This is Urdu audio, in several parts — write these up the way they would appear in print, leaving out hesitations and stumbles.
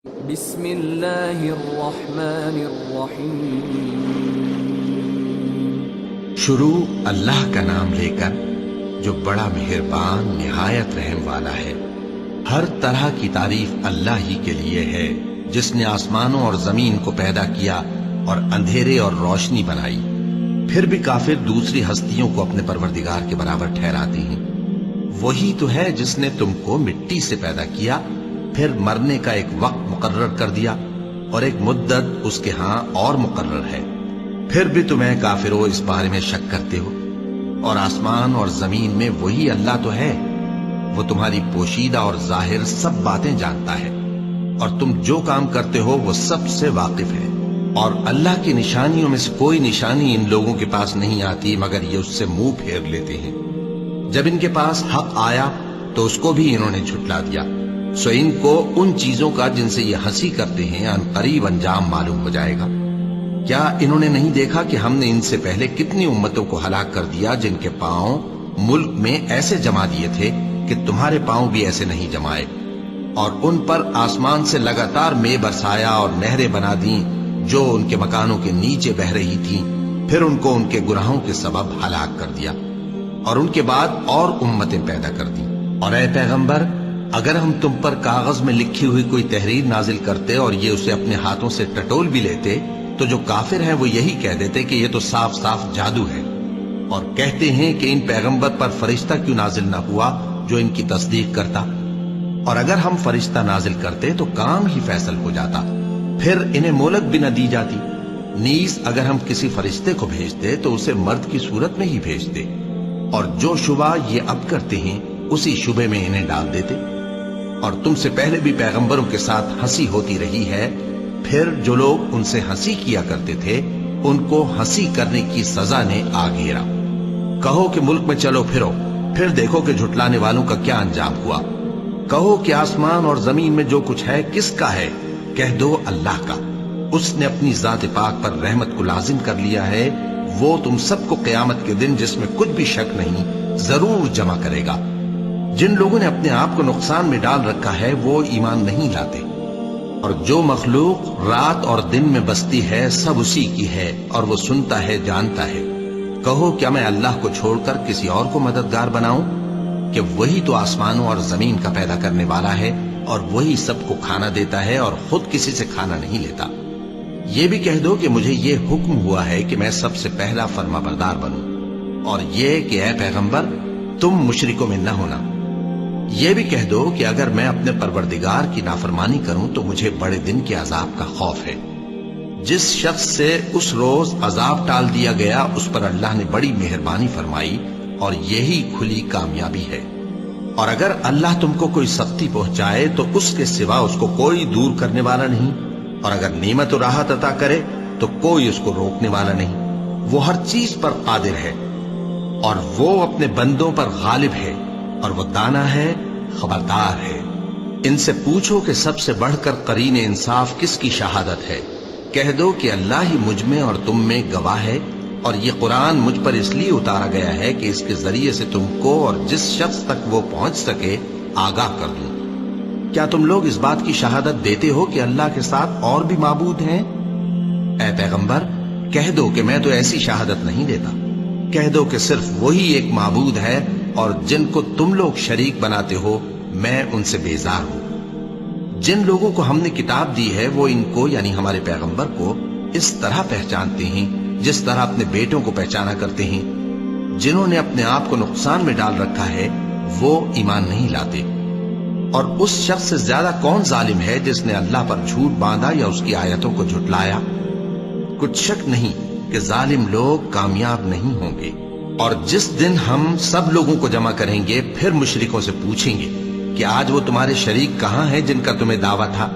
بسم اللہ الرحمن الرحیم۔ شروع اللہ کا نام لے کر جو بڑا مہربان نہایت رحم والا ہے۔ ہر طرح کی تعریف اللہ ہی کے لیے ہے جس نے آسمانوں اور زمین کو پیدا کیا اور اندھیرے اور روشنی بنائی۔ پھر بھی کافر دوسری ہستیوں کو اپنے پروردگار کے برابر ٹھہراتے ہیں۔ وہی تو ہے جس نے تم کو مٹی سے پیدا کیا، پھر مرنے کا ایک وقت مقرر کر دیا اور ایک مدت اس کے ہاں اور مقرر ہے۔ پھر بھی تمہیں کافروں اس بارے میں شک کرتے ہو، اور آسمان اور زمین میں وہی اللہ تو ہے۔ وہ تمہاری پوشیدہ اور ظاہر سب باتیں جانتا ہے، اور تم جو کام کرتے ہو وہ سب سے واقف ہے۔ اور اللہ کی نشانیوں میں سے کوئی نشانی ان لوگوں کے پاس نہیں آتی مگر یہ اس سے منہ پھیر لیتے ہیں۔ جب ان کے پاس حق آیا تو اس کو بھی انہوں نے جھٹلا دیا، سو ان کو ان چیزوں کا جن سے یہ ہنسی کرتے ہیں ان قریب انجام معلوم ہو جائے گا۔ کیا انہوں نے نہیں دیکھا کہ ہم نے ان سے پہلے کتنی امتوں کو ہلاک کر دیا جن کے پاؤں ملک میں ایسے جما دیے تھے کہ تمہارے پاؤں بھی ایسے نہیں جمائے، اور ان پر آسمان سے لگاتار مے برسایا اور نہریں بنا دیں جو ان کے مکانوں کے نیچے بہ رہی تھیں، پھر ان کو ان کے گناہوں کے سبب ہلاک کر دیا، اور ان کے بعد اور امتیں پیدا کر دیں۔ اور اے پیغمبر، اگر ہم تم پر کاغذ میں لکھی ہوئی کوئی تحریر نازل کرتے اور یہ اسے اپنے ہاتھوں سے ٹٹول بھی لیتے تو جو کافر ہیں وہ یہی کہہ دیتے کہ یہ تو صاف صاف جادو ہے، اور کہتے ہیں کہ ان پیغمبر پر فرشتہ کیوں نازل نہ ہوا جو ان کی تصدیق کرتا، اور اگر ہم فرشتہ نازل کرتے تو کام ہی فیصل ہو جاتا، پھر انہیں مہلت بھی نہ دی جاتی۔ نیز اگر ہم کسی فرشتے کو بھیجتے تو اسے مرد کی صورت میں ہی بھیجتے، اور جو شبہ یہ اب کرتے ہیں اسی شبے میں انہیں ڈال دیتے۔ اور تم سے پہلے بھی پیغمبروں کے ساتھ ہنسی ہوتی رہی ہے، پھر جو لوگ ان سے ہنسی کیا کرتے تھے ان کو ہنسی کرنے کی سزا نے آ گھیرا۔ کہو کہ ملک میں چلو پھرو، پھر دیکھو کہ جھٹلانے والوں کا کیا انجام ہوا۔ کہو کہ آسمان اور زمین میں جو کچھ ہے کس کا ہے؟ کہہ دو اللہ کا۔ اس نے اپنی ذات پاک پر رحمت کو لازم کر لیا ہے، وہ تم سب کو قیامت کے دن جس میں کچھ بھی شک نہیں ضرور جمع کرے گا۔ جن لوگوں نے اپنے آپ کو نقصان میں ڈال رکھا ہے وہ ایمان نہیں لاتے، اور جو مخلوق رات اور دن میں بستی ہے سب اسی کی ہے، اور وہ سنتا ہے جانتا ہے۔ کہو کیا میں اللہ کو چھوڑ کر کسی اور کو مددگار بناؤں؟ کہ وہی تو آسمانوں اور زمین کا پیدا کرنے والا ہے، اور وہی سب کو کھانا دیتا ہے اور خود کسی سے کھانا نہیں لیتا۔ یہ بھی کہہ دو کہ مجھے یہ حکم ہوا ہے کہ میں سب سے پہلا فرما بردار بنوں، اور یہ کہ اے پیغمبر تم مشرکوں میں نہ ہونا۔ یہ بھی کہہ دو کہ اگر میں اپنے پروردگار کی نافرمانی کروں تو مجھے بڑے دن کے عذاب کا خوف ہے۔ جس شخص سے اس روز عذاب ٹال دیا گیا اس پر اللہ نے بڑی مہربانی فرمائی، اور یہی کھلی کامیابی ہے۔ اور اگر اللہ تم کو کوئی سختی پہنچائے تو اس کے سوا اس کو کوئی دور کرنے والا نہیں، اور اگر نعمت و راحت عطا کرے تو کوئی اس کو روکنے والا نہیں۔ وہ ہر چیز پر قادر ہے، اور وہ اپنے بندوں پر غالب ہے، اور وہ دانا ہے، خبردار ہے۔ ان سے پوچھو کہ سب سے بڑھ کر قرین انصاف کس کی شہادت ہے؟ کہہ دو کہ اللہ ہی مجھ میں اور تم میں گواہ ہے، اور یہ قرآن مجھ پر اس لیے اتارا گیا ہے کہ اس کے ذریعے سے تم کو اور جس شخص تک وہ پہنچ سکے آگاہ کر دوں۔ کیا تم لوگ اس بات کی شہادت دیتے ہو کہ اللہ کے ساتھ اور بھی معبود ہیں؟ اے پیغمبر کہہ دو کہ میں تو ایسی شہادت نہیں دیتا۔ کہہ دو کہ صرف وہی ایک معبود ہے، اور جن کو تم لوگ شریک بناتے ہو میں ان سے بیزار ہوں۔ جن لوگوں کو ہم نے کتاب دی ہے وہ ان کو یعنی ہمارے پیغمبر کو اس طرح پہچانتے ہیں جس طرح اپنے بیٹوں کو پہچانا کرتے ہیں۔ جنہوں نے اپنے آپ کو نقصان میں ڈال رکھا ہے وہ ایمان نہیں لاتے۔ اور اس شخص سے زیادہ کون ظالم ہے جس نے اللہ پر جھوٹ باندھا یا اس کی آیتوں کو جھٹلایا؟ کچھ شک نہیں کہ ظالم لوگ کامیاب نہیں ہوں گے۔ اور جس دن ہم سب لوگوں کو جمع کریں گے پھر مشرکوں سے پوچھیں گے کہ آج وہ تمہارے شریک کہاں ہیں جن کا تمہیں دعویٰ تھا؟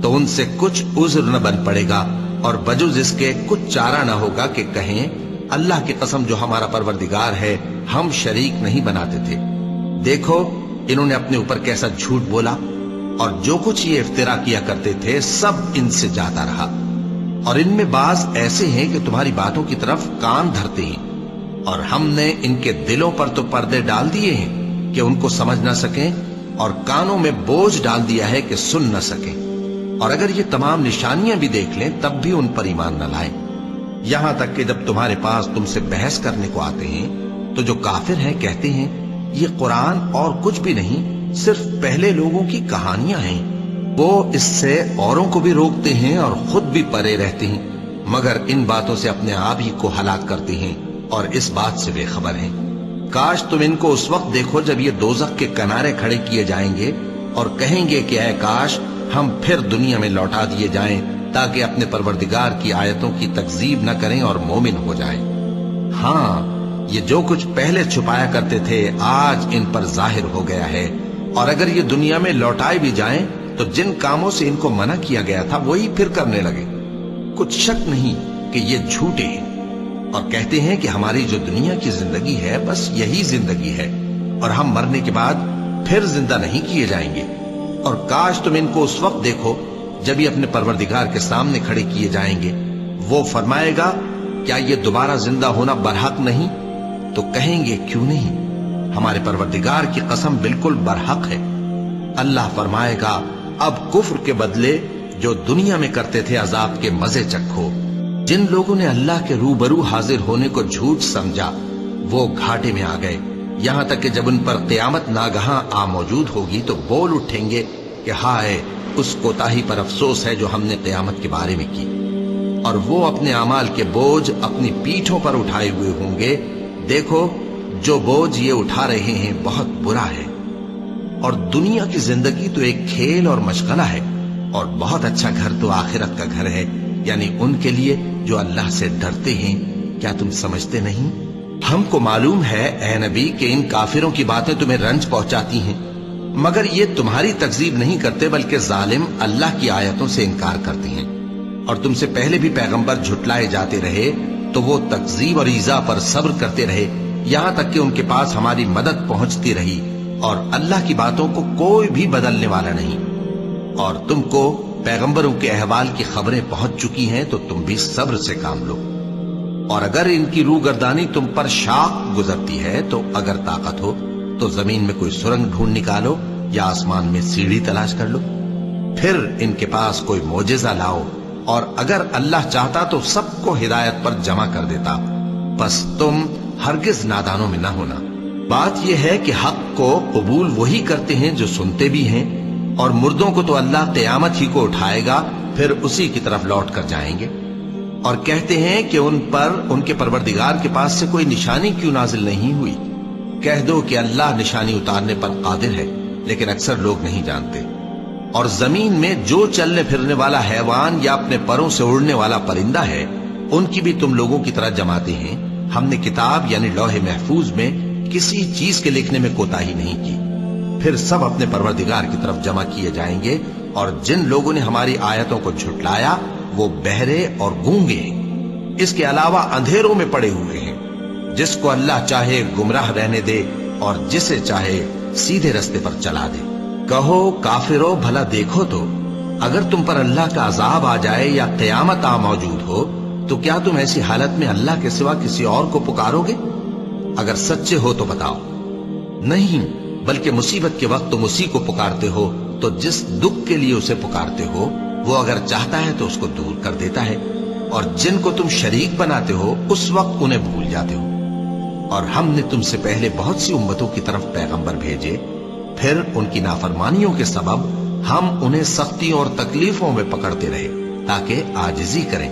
تو ان سے کچھ عذر نہ بن پڑے گا، اور بجز اس کے کچھ چارہ نہ ہوگا کہ کہیں اللہ کی قسم جو ہمارا پروردگار ہے ہم شریک نہیں بناتے تھے۔ دیکھو انہوں نے اپنے اوپر کیسا جھوٹ بولا، اور جو کچھ یہ افترا کیا کرتے تھے سب ان سے جاتا رہا۔ اور ان میں بعض ایسے ہیں کہ تمہاری باتوں کی طرف کان دھرتے ہیں، اور ہم نے ان کے دلوں پر تو پردے ڈال دیے ہیں کہ ان کو سمجھ نہ سکیں، اور کانوں میں بوجھ ڈال دیا ہے کہ سن نہ سکیں۔ اور اگر یہ تمام نشانیاں بھی دیکھ لیں تب بھی ان پر ایمان نہ لائیں، یہاں تک کہ جب تمہارے پاس تم سے بحث کرنے کو آتے ہیں تو جو کافر ہیں کہتے ہیں یہ قرآن اور کچھ بھی نہیں، صرف پہلے لوگوں کی کہانیاں ہیں۔ وہ اس سے اوروں کو بھی روکتے ہیں اور خود بھی پرے رہتے ہیں، مگر ان باتوں سے اپنے آپ ہی کو ہلاک کرتے ہیں اور اس بات سے بے خبر ہیں۔ کاش تم ان کو اس وقت دیکھو جب یہ دوزخ کے کنارے کھڑے کیے جائیں گے اور کہیں گے کہ اے کاش ہم پھر دنیا میں لوٹا دیے جائیں تاکہ اپنے پروردگار کی آیتوں کی تکذیب نہ کریں اور مومن ہو جائیں۔ ہاں، یہ جو کچھ پہلے چھپایا کرتے تھے آج ان پر ظاہر ہو گیا ہے، اور اگر یہ دنیا میں لوٹائے بھی جائیں تو جن کاموں سے ان کو منع کیا گیا تھا وہی پھر کرنے لگے۔ کچھ شک نہیں کہ یہ جھوٹے ہیں اور کہتے ہیں کہ ہماری جو دنیا کی زندگی ہے بس یہی زندگی ہے اور ہم مرنے کے بعد پھر زندہ نہیں کیے جائیں گے۔ اور کاش تم ان کو اس وقت دیکھو جب یہ اپنے پروردگار کے سامنے کھڑے کیے جائیں گے، وہ فرمائے گا کیا یہ دوبارہ زندہ ہونا برحق نہیں؟ تو کہیں گے کیوں نہیں، ہمارے پروردگار کی قسم بالکل برحق ہے۔ اللہ فرمائے گا اب کفر کے بدلے جو دنیا میں کرتے تھے عذاب کے مزے چکھو۔ جن لوگوں نے اللہ کے روبرو حاضر ہونے کو جھوٹ سمجھا وہ گھاٹے میں آ گئے، یہاں تک کہ جب ان پر قیامت ناگہاں آ موجود ہوگی تو بول اٹھیں گے کہ ہائے اس کوتاہی پر افسوس ہے جو ہم نے قیامت کے بارے میں کی، اور وہ اپنے اعمال کے بوجھ اپنی پیٹھوں پر اٹھائے ہوئے ہوں گے۔ دیکھو جو بوجھ یہ اٹھا رہے ہیں بہت برا ہے، اور دنیا کی زندگی تو ایک کھیل اور مشغلہ ہے، اور بہت اچھا گھر تو آخرت کا گھر ہے، یعنی ان کے لیے جو اللہ سے ڈرتے ہیں۔ کیا تم سمجھتے نہیں؟ ہم کو معلوم ہے اے نبی کہ ان کافروں کی باتیں تمہیں رنج پہنچاتی ہیں، مگر یہ تمہاری تکذیب نہیں کرتے بلکہ ظالم اللہ کی آیتوں سے انکار کرتے ہیں، اور تم سے پہلے بھی پیغمبر جھٹلائے جاتے رہے تو وہ تکذیب اور ایذا پر صبر کرتے رہے یہاں تک کہ ان کے پاس ہماری مدد پہنچتی رہی، اور اللہ کی باتوں کو کوئی بھی بدلنے والا نہیں۔ اور تم کو پیغمبروں کے احوال کی خبریں پہنچ چکی ہیں تو تم بھی صبر سے کام لو، اور اگر ان کی روگردانی تم پر شاق گزرتی ہے تو اگر طاقت ہو تو زمین میں کوئی سرنگ ڈھونڈ نکالو یا آسمان میں سیڑھی تلاش کر لو، پھر ان کے پاس کوئی معجزہ لاؤ، اور اگر اللہ چاہتا تو سب کو ہدایت پر جمع کر دیتا، بس تم ہرگز نادانوں میں نہ ہونا۔ بات یہ ہے کہ حق کو قبول وہی کرتے ہیں جو سنتے بھی ہیں، اور مردوں کو تو اللہ قیامت ہی کو اٹھائے گا پھر اسی کی طرف لوٹ کر جائیں گے۔ اور کہتے ہیں کہ ان پر ان کے پروردگار کے پاس سے کوئی نشانی کیوں نازل نہیں ہوئی؟ کہہ دو کہ اللہ نشانی اتارنے پر قادر ہے، لیکن اکثر لوگ نہیں جانتے۔ اور زمین میں جو چلنے پھرنے والا حیوان یا اپنے پروں سے اڑنے والا پرندہ ہے ان کی بھی تم لوگوں کی طرح جماتے ہیں۔ ہم نے کتاب یعنی لوح محفوظ میں کسی چیز کے لکھنے میں کوتاہی نہیں کی، پھر سب اپنے پروردگار کی طرف جمع کیے جائیں گے۔ اور جن لوگوں نے ہماری آیتوں کو جھٹلایا وہ بہرے اور گونگے ہیں، اس کے علاوہ اندھیروں میں پڑے ہوئے ہیں۔ جس کو اللہ چاہے گمراہ رہنے دے اور جسے چاہے سیدھے رستے پر چلا دے۔ کہو کافرو بھلا دیکھو تو اگر تم پر اللہ کا عذاب آ جائے یا قیامت آ موجود ہو تو کیا تم ایسی حالت میں اللہ کے سوا کسی اور کو پکارو گے؟ اگر سچے ہو تو بتاؤ۔ نہیں، بلکہ مصیبت کے وقت تم اسی کو پکارتے ہو، تو جس دکھ کے لیے اسے پکارتے ہو وہ اگر چاہتا ہے تو اس کو دور کر دیتا ہے، اور جن کو تم شریک بناتے ہو اس وقت انہیں بھول جاتے ہو۔ اور ہم نے تم سے پہلے بہت سی امتوں کی طرف پیغمبر بھیجے، پھر ان کی نافرمانیوں کے سبب ہم انہیں سختیوں اور تکلیفوں میں پکڑتے رہے تاکہ عاجزی کریں۔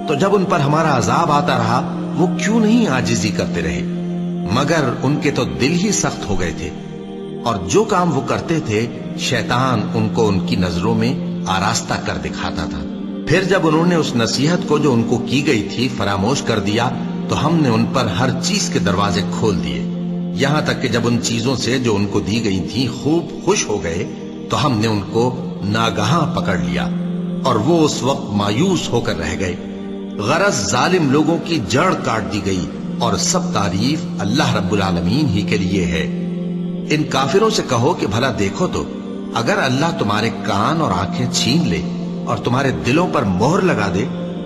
تو جب ان پر ہمارا عذاب آتا رہا وہ کیوں نہیں عاجزی کرتے رہے؟ مگر ان کے تو دل ہی سخت ہو گئے تھے، اور جو کام وہ کرتے تھے شیطان ان کو ان کی نظروں میں آراستہ کر دکھاتا تھا۔ پھر جب انہوں نے اس نصیحت کو جو ان کو کی گئی تھی فراموش کر دیا تو ہم نے ان پر ہر چیز کے دروازے کھول دیے، یہاں تک کہ جب ان چیزوں سے جو ان کو دی گئی تھی خوب خوش ہو گئے تو ہم نے ان کو ناگہاں پکڑ لیا، اور وہ اس وقت مایوس ہو کر رہ گئے۔ غرض ظالم لوگوں کی جڑ کاٹ دی گئی، اور سب تعریف اللہ رب العالمین ہی کے لیے ہے۔ ان کافروں سے کہو کہ بھلا دیکھو تو اگر اللہ تمہارے کان اور آنکھیں چھین لے اور تمہارے دلوں پر مہر لگا دے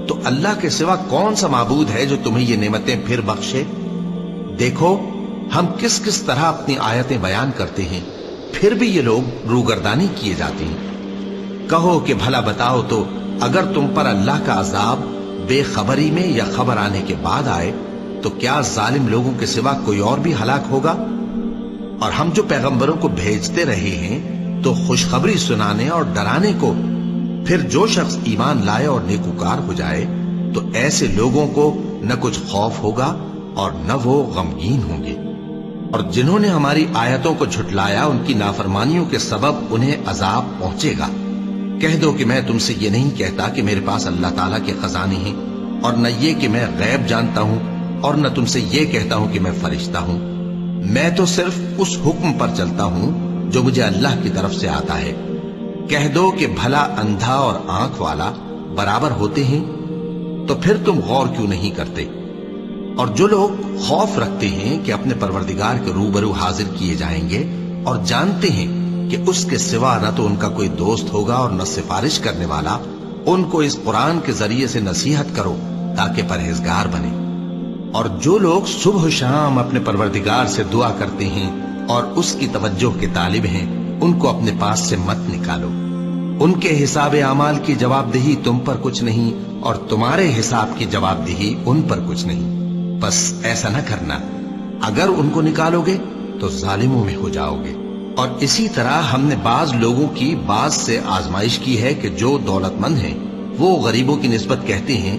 تو اللہ کے سوا کون سا معبود ہے جو تمہیں یہ نعمتیں پھر بخشے؟ دیکھو ہم کس کس طرح اپنی آیتیں بیان کرتے ہیں، پھر بھی یہ لوگ روگردانی کیے جاتے ہیں۔ کہو کہ بھلا بتاؤ تو اگر تم پر اللہ کا عذاب بے خبری میں یا خبر آنے کے بعد آئے تو کیا ظالم لوگوں کے سوا کوئی اور بھی ہلاک ہوگا؟ اور ہم جو پیغمبروں کو بھیجتے رہے ہیں تو خوشخبری سنانے اور ڈرانے کو، پھر جو شخص ایمان لائے اور نیکوکار ہو جائے تو ایسے لوگوں کو نہ کچھ خوف ہوگا اور نہ وہ غمگین ہوں گے۔ اور جنہوں نے ہماری آیتوں کو جھٹلایا ان کی نافرمانیوں کے سبب انہیں عذاب پہنچے گا۔ کہہ دو کہ میں تم سے یہ نہیں کہتا کہ میرے پاس اللہ تعالیٰ کے خزانے ہیں، اور نہ یہ کہ میں غیب جانتا ہوں، اور نہ تم سے یہ کہتا ہوں کہ میں فرشتہ ہوں۔ میں تو صرف اس حکم پر چلتا ہوں جو مجھے اللہ کی طرف سے آتا ہے۔ کہہ دو کہ بھلا اندھا اور آنکھ والا برابر ہوتے ہیں؟ تو پھر تم غور کیوں نہیں کرتے؟ اور جو لوگ خوف رکھتے ہیں کہ اپنے پروردگار کے روبرو حاضر کیے جائیں گے اور جانتے ہیں کہ اس کے سوا نہ تو ان کا کوئی دوست ہوگا اور نہ سفارش کرنے والا، ان کو اس قرآن کے ذریعے سے نصیحت کرو تاکہ پرہیزگار بنے۔ اور جو لوگ صبح و شام اپنے پروردگار سے دعا کرتے ہیں اور اس کی توجہ کے طالب ہیں، ان کو اپنے پاس سے مت نکالو۔ ان کے حساب اعمال کی جواب دہی تم پر کچھ نہیں، اور تمہارے حساب کی جواب دہی ان پر کچھ نہیں۔ بس ایسا نہ کرنا، اگر ان کو نکالو گے تو ظالموں میں ہو جاؤ گے۔ اور اسی طرح ہم نے بعض لوگوں کی بعض سے آزمائش کی ہے کہ جو دولت مند ہیں وہ غریبوں کی نسبت کہتے ہیں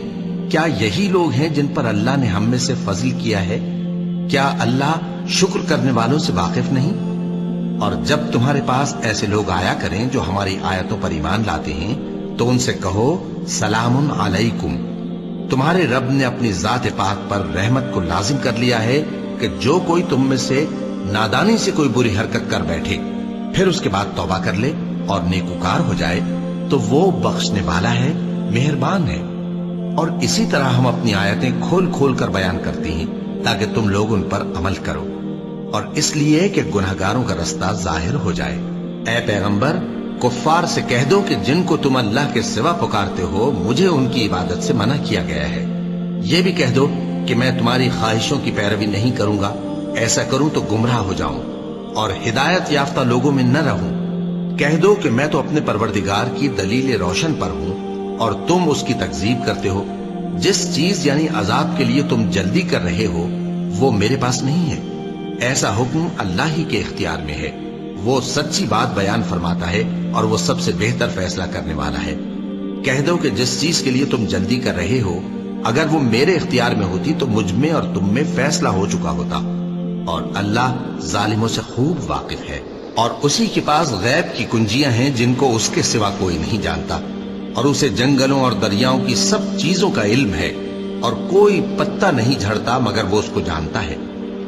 کیا یہی لوگ ہیں جن پر اللہ نے ہم میں سے فضل کیا ہے؟ کیا اللہ شکر کرنے والوں سے واقف نہیں؟ اور جب تمہارے پاس ایسے لوگ آیا کریں جو ہماری آیتوں پر ایمان لاتے ہیں تو ان سے کہو سلام علیکم، تمہارے رب نے اپنی ذات پاک پر رحمت کو لازم کر لیا ہے کہ جو کوئی تم میں سے نادانی سے کوئی بری حرکت کر بیٹھے پھر اس کے بعد توبہ کر لے اور نیکوکار ہو جائے تو وہ بخشنے والا ہے، مہربان ہے۔ اور اسی طرح ہم اپنی آیتیں کھول کھول کر بیان کرتے ہیں تاکہ تم لوگ ان پر عمل کرو، اور اس لیے کہ گناہگاروں کا رستہ ظاہر ہو جائے۔ اے پیغمبر، کفار سے کہہ دو کہ جن کو تم اللہ کے سوا پکارتے ہو مجھے ان کی عبادت سے منع کیا گیا ہے۔ یہ بھی کہہ دو کہ میں تمہاری خواہشوں کی پیروی نہیں کروں گا، ایسا کروں تو گمراہ ہو جاؤں اور ہدایت یافتہ لوگوں میں نہ رہوں۔ کہہ دو کہ میں تو اپنے پروردگار کی دلیل روشن پر ہوں اور تم اس کی تکذیب کرتے ہو۔ جس چیز یعنی عذاب کے لیے تم جلدی کر رہے ہو وہ میرے پاس نہیں ہے، ایسا حکم اللہ ہی کے اختیار میں ہے۔ وہ سچی بات بیان فرماتا ہے اور وہ سب سے بہتر فیصلہ کرنے والا ہے۔ کہہ دو کہ جس چیز کے لیے تم جلدی کر رہے ہو اگر وہ میرے اختیار میں ہوتی تو مجھ میں اور تم میں فیصلہ ہو چکا ہوتا، اور اللہ ظالموں سے خوب واقف ہے۔ اور اسی کے پاس غیب کی کنجیاں ہیں جن کو اس کے سوا کوئی نہیں جانتا، اور اسے جنگلوں اور دریاؤں کی سب چیزوں کا علم ہے، اور کوئی پتا نہیں جھڑتا مگر وہ اس کو جانتا ہے،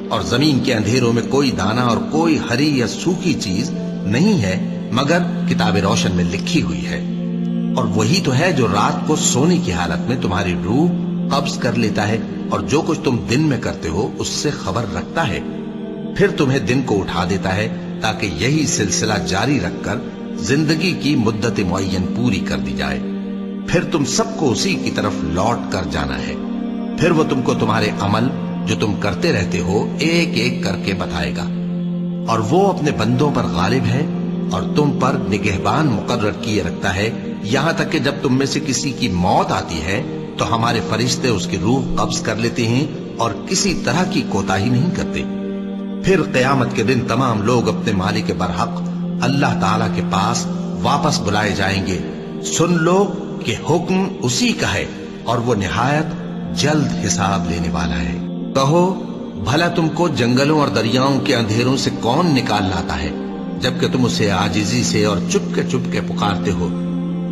اور زمین کے اندھیروں میں کوئی دانہ اور کوئی ہری یا سوکھی چیز نہیں ہے مگر کتاب روشن میں لکھی ہوئی ہے۔ اور وہی تو ہے جو رات کو سونے کی حالت میں تمہاری روح قبض کر لیتا ہے، اور جو کچھ تم دن میں کرتے ہو اس سے خبر رکھتا ہے، پھر تمہیں دن کو اٹھا دیتا ہے تاکہ یہی سلسلہ جاری رکھ کر زندگی کی مدت معین پوری کر دی جائے۔ پھر تم سب کو اسی کی طرف لوٹ کر جانا ہے، پھر وہ تم کو تمہارے عمل جو تم کرتے رہتے ہو ایک ایک کر کے بتائے گا۔ اور وہ اپنے بندوں پر غالب ہے اور تم پر نگہبان مقرر کیے رکھتا ہے، یہاں تک کہ جب تم میں سے کسی کی موت آتی ہے تو ہمارے فرشتے اس کی روح قبض کر لیتے ہیں اور کسی طرح کی کوتاہی نہیں کرتے۔ پھر قیامت کے دن تمام لوگ اپنے مالک برحق اللہ تعالی کے پاس واپس بلائے جائیں گے۔ سن لو کہ حکم اسی کا ہے اور وہ نہایت جلد حساب لینے والا ہے۔ کہو بھلا تم کو جنگلوں اور دریاؤں کے اندھیروں سے کون نکال لاتا ہے جبکہ تم اسے عاجزی سے اور چپ کے پکارتے ہو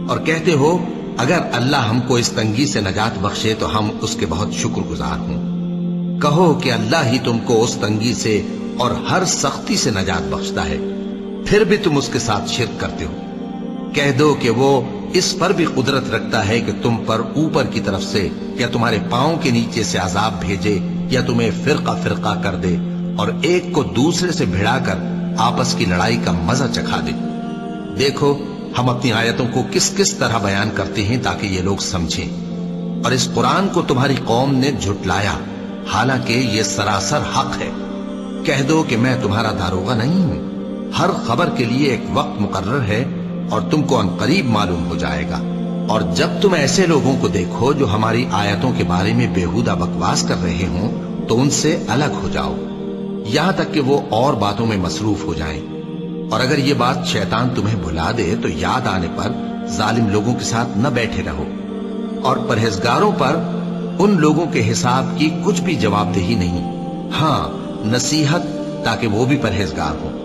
اور کہتے ہو اگر اللہ ہم کو اس تنگی سے نجات بخشے تو ہم اس کے بہت شکر گزار ہوں۔ کہو کہ اللہ ہی تم کو اس تنگی سے اور ہر سختی سے نجات بخشتا ہے، پھر بھی تم اس کے ساتھ شرک کرتے ہو۔ کہہ دو کہ وہ اس پر بھی قدرت رکھتا ہے کہ تم پر اوپر کی طرف سے یا تمہارے پاؤں کے نیچے سے عذاب بھیجے یا تمہیں فرقہ فرقہ کر دے اور ایک کو دوسرے سے بھڑا کر آپس کی لڑائی کا مزہ چکھا دے۔ دیکھو ہم اپنی آیتوں کو کس کس طرح بیان کرتے ہیں تاکہ یہ لوگ سمجھیں۔ اور اس قرآن کو تمہاری قوم نے جھٹلایا حالانکہ یہ سراسر حق ہے۔ کہہ دو کہ میں تمہارا داروغہ نہیں ہوں، ہر خبر کے لیے ایک وقت مقرر ہے اور تم کو عنقریب معلوم ہو جائے گا۔ اور جب تم ایسے لوگوں کو دیکھو جو ہماری آیتوں کے بارے میں بےہودہ بکواس کر رہے ہوں تو ان سے الگ ہو جاؤ، یہاں تک کہ وہ اور باتوں میں مصروف ہو جائیں۔ اور اگر یہ بات شیطان تمہیں بھلا دے تو یاد آنے پر ظالم لوگوں کے ساتھ نہ بیٹھے رہو، اور پرہیزگاروں پر ان لوگوں کے حساب کی کچھ بھی جواب دہی نہیں، ہاں نصیحت تاکہ وہ بھی پرہیزگار ہوں۔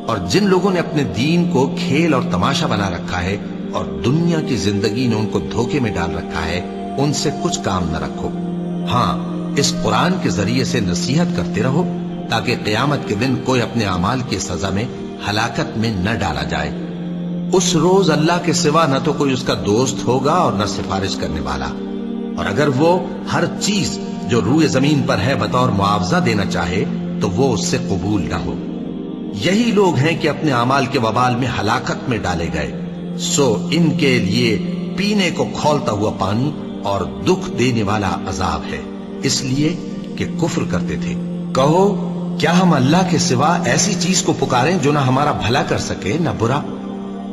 اور جن لوگوں نے اپنے دین کو کھیل اور تماشا بنا رکھا ہے اور دنیا کی زندگی نے ان کو دھوکے میں ڈال رکھا ہے، ان سے کچھ کام نہ رکھو، ہاں اس قرآن کے ذریعے سے نصیحت کرتے رہو تاکہ قیامت کے دن کوئی اپنے اعمال کی سزا میں ہلاکت میں نہ ڈالا جائے۔ اس روز اللہ کے سوا نہ تو کوئی اس کا دوست ہوگا اور نہ سفارش کرنے والا، اور اگر وہ ہر چیز جو روئے زمین پر ہے بطور معاوضہ دینا چاہے تو وہ اس سے قبول نہ ہو۔ یہی لوگ ہیں کہ اپنے اعمال کے وبال میں ہلاکت میں ڈالے گئے، سو ان کے لیے پینے کو کھولتا ہوا پانی اور دکھ دینے والا عذاب ہے، اس لیے کہ کفر کرتے تھے۔ کہو کیا ہم اللہ کے سوا ایسی چیز کو پکاریں جو نہ ہمارا بھلا کر سکے نہ برا؟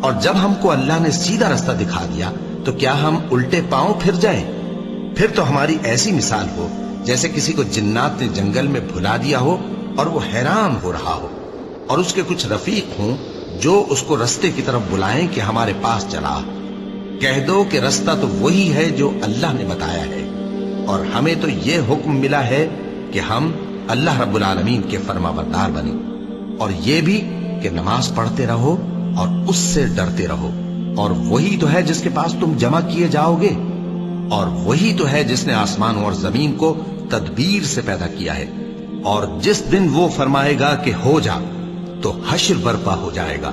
اور جب ہم کو اللہ نے سیدھا رستہ دکھا دیا تو کیا ہم الٹے پاؤں پھر جائیں؟ پھر تو ہماری ایسی مثال ہو جیسے کسی کو جنات نے جنگل میں بھلا دیا ہو اور وہ حیران ہو رہا ہو، اور اس کے کچھ رفیق ہوں جو اس کو رستے کی طرف بلائیں کہ ہمارے پاس چلا۔ کہہ دو کہ رستہ تو وہی ہے جو اللہ نے بتایا ہے، اور ہمیں تو یہ حکم ملا ہے کہ ہم اللہ رب العالمین کے فرما بردار بنیں، اور یہ بھی کہ نماز پڑھتے رہو اور اس سے ڈرتے رہو، اور وہی تو ہے جس کے پاس تم جمع کیے جاؤ گے، اور وہی تو ہے جس نے آسمان اور زمین کو تدبیر سے پیدا کیا ہے، اور جس دن وہ فرمائے گا کہ ہو جا تو حشر برپا ہو جائے گا،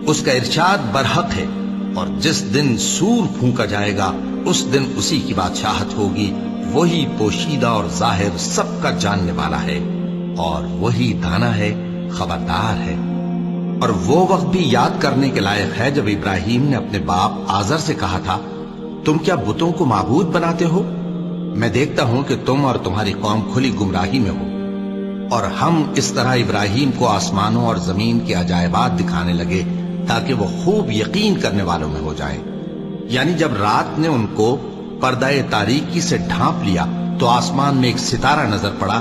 اس کا ارشاد برحق ہے، اور جس دن سور پھونکا جائے گا اس دن اسی کی بادشاہت ہوگی، وہی پوشیدہ اور ظاہر سب کا جاننے والا ہے، اور وہی دانا ہے، خبردار ہے۔ اور وہ وقت بھی یاد کرنے کے لائق ہے جب ابراہیم نے اپنے باپ آزر سے کہا تھا، تم کیا بتوں کو معبود بناتے ہو؟ میں دیکھتا ہوں کہ تم اور تمہاری قوم کھلی گمراہی میں ہو۔ اور ہم اس طرح ابراہیم کو آسمانوں اور زمین کے عجائبات دکھانے لگے تاکہ وہ خوب یقین کرنے والوں میں ہو جائیں۔ یعنی جب رات نے ان کو پردہ تاریکی سے ڈھانپ لیا تو آسمان میں ایک ستارہ نظر پڑا،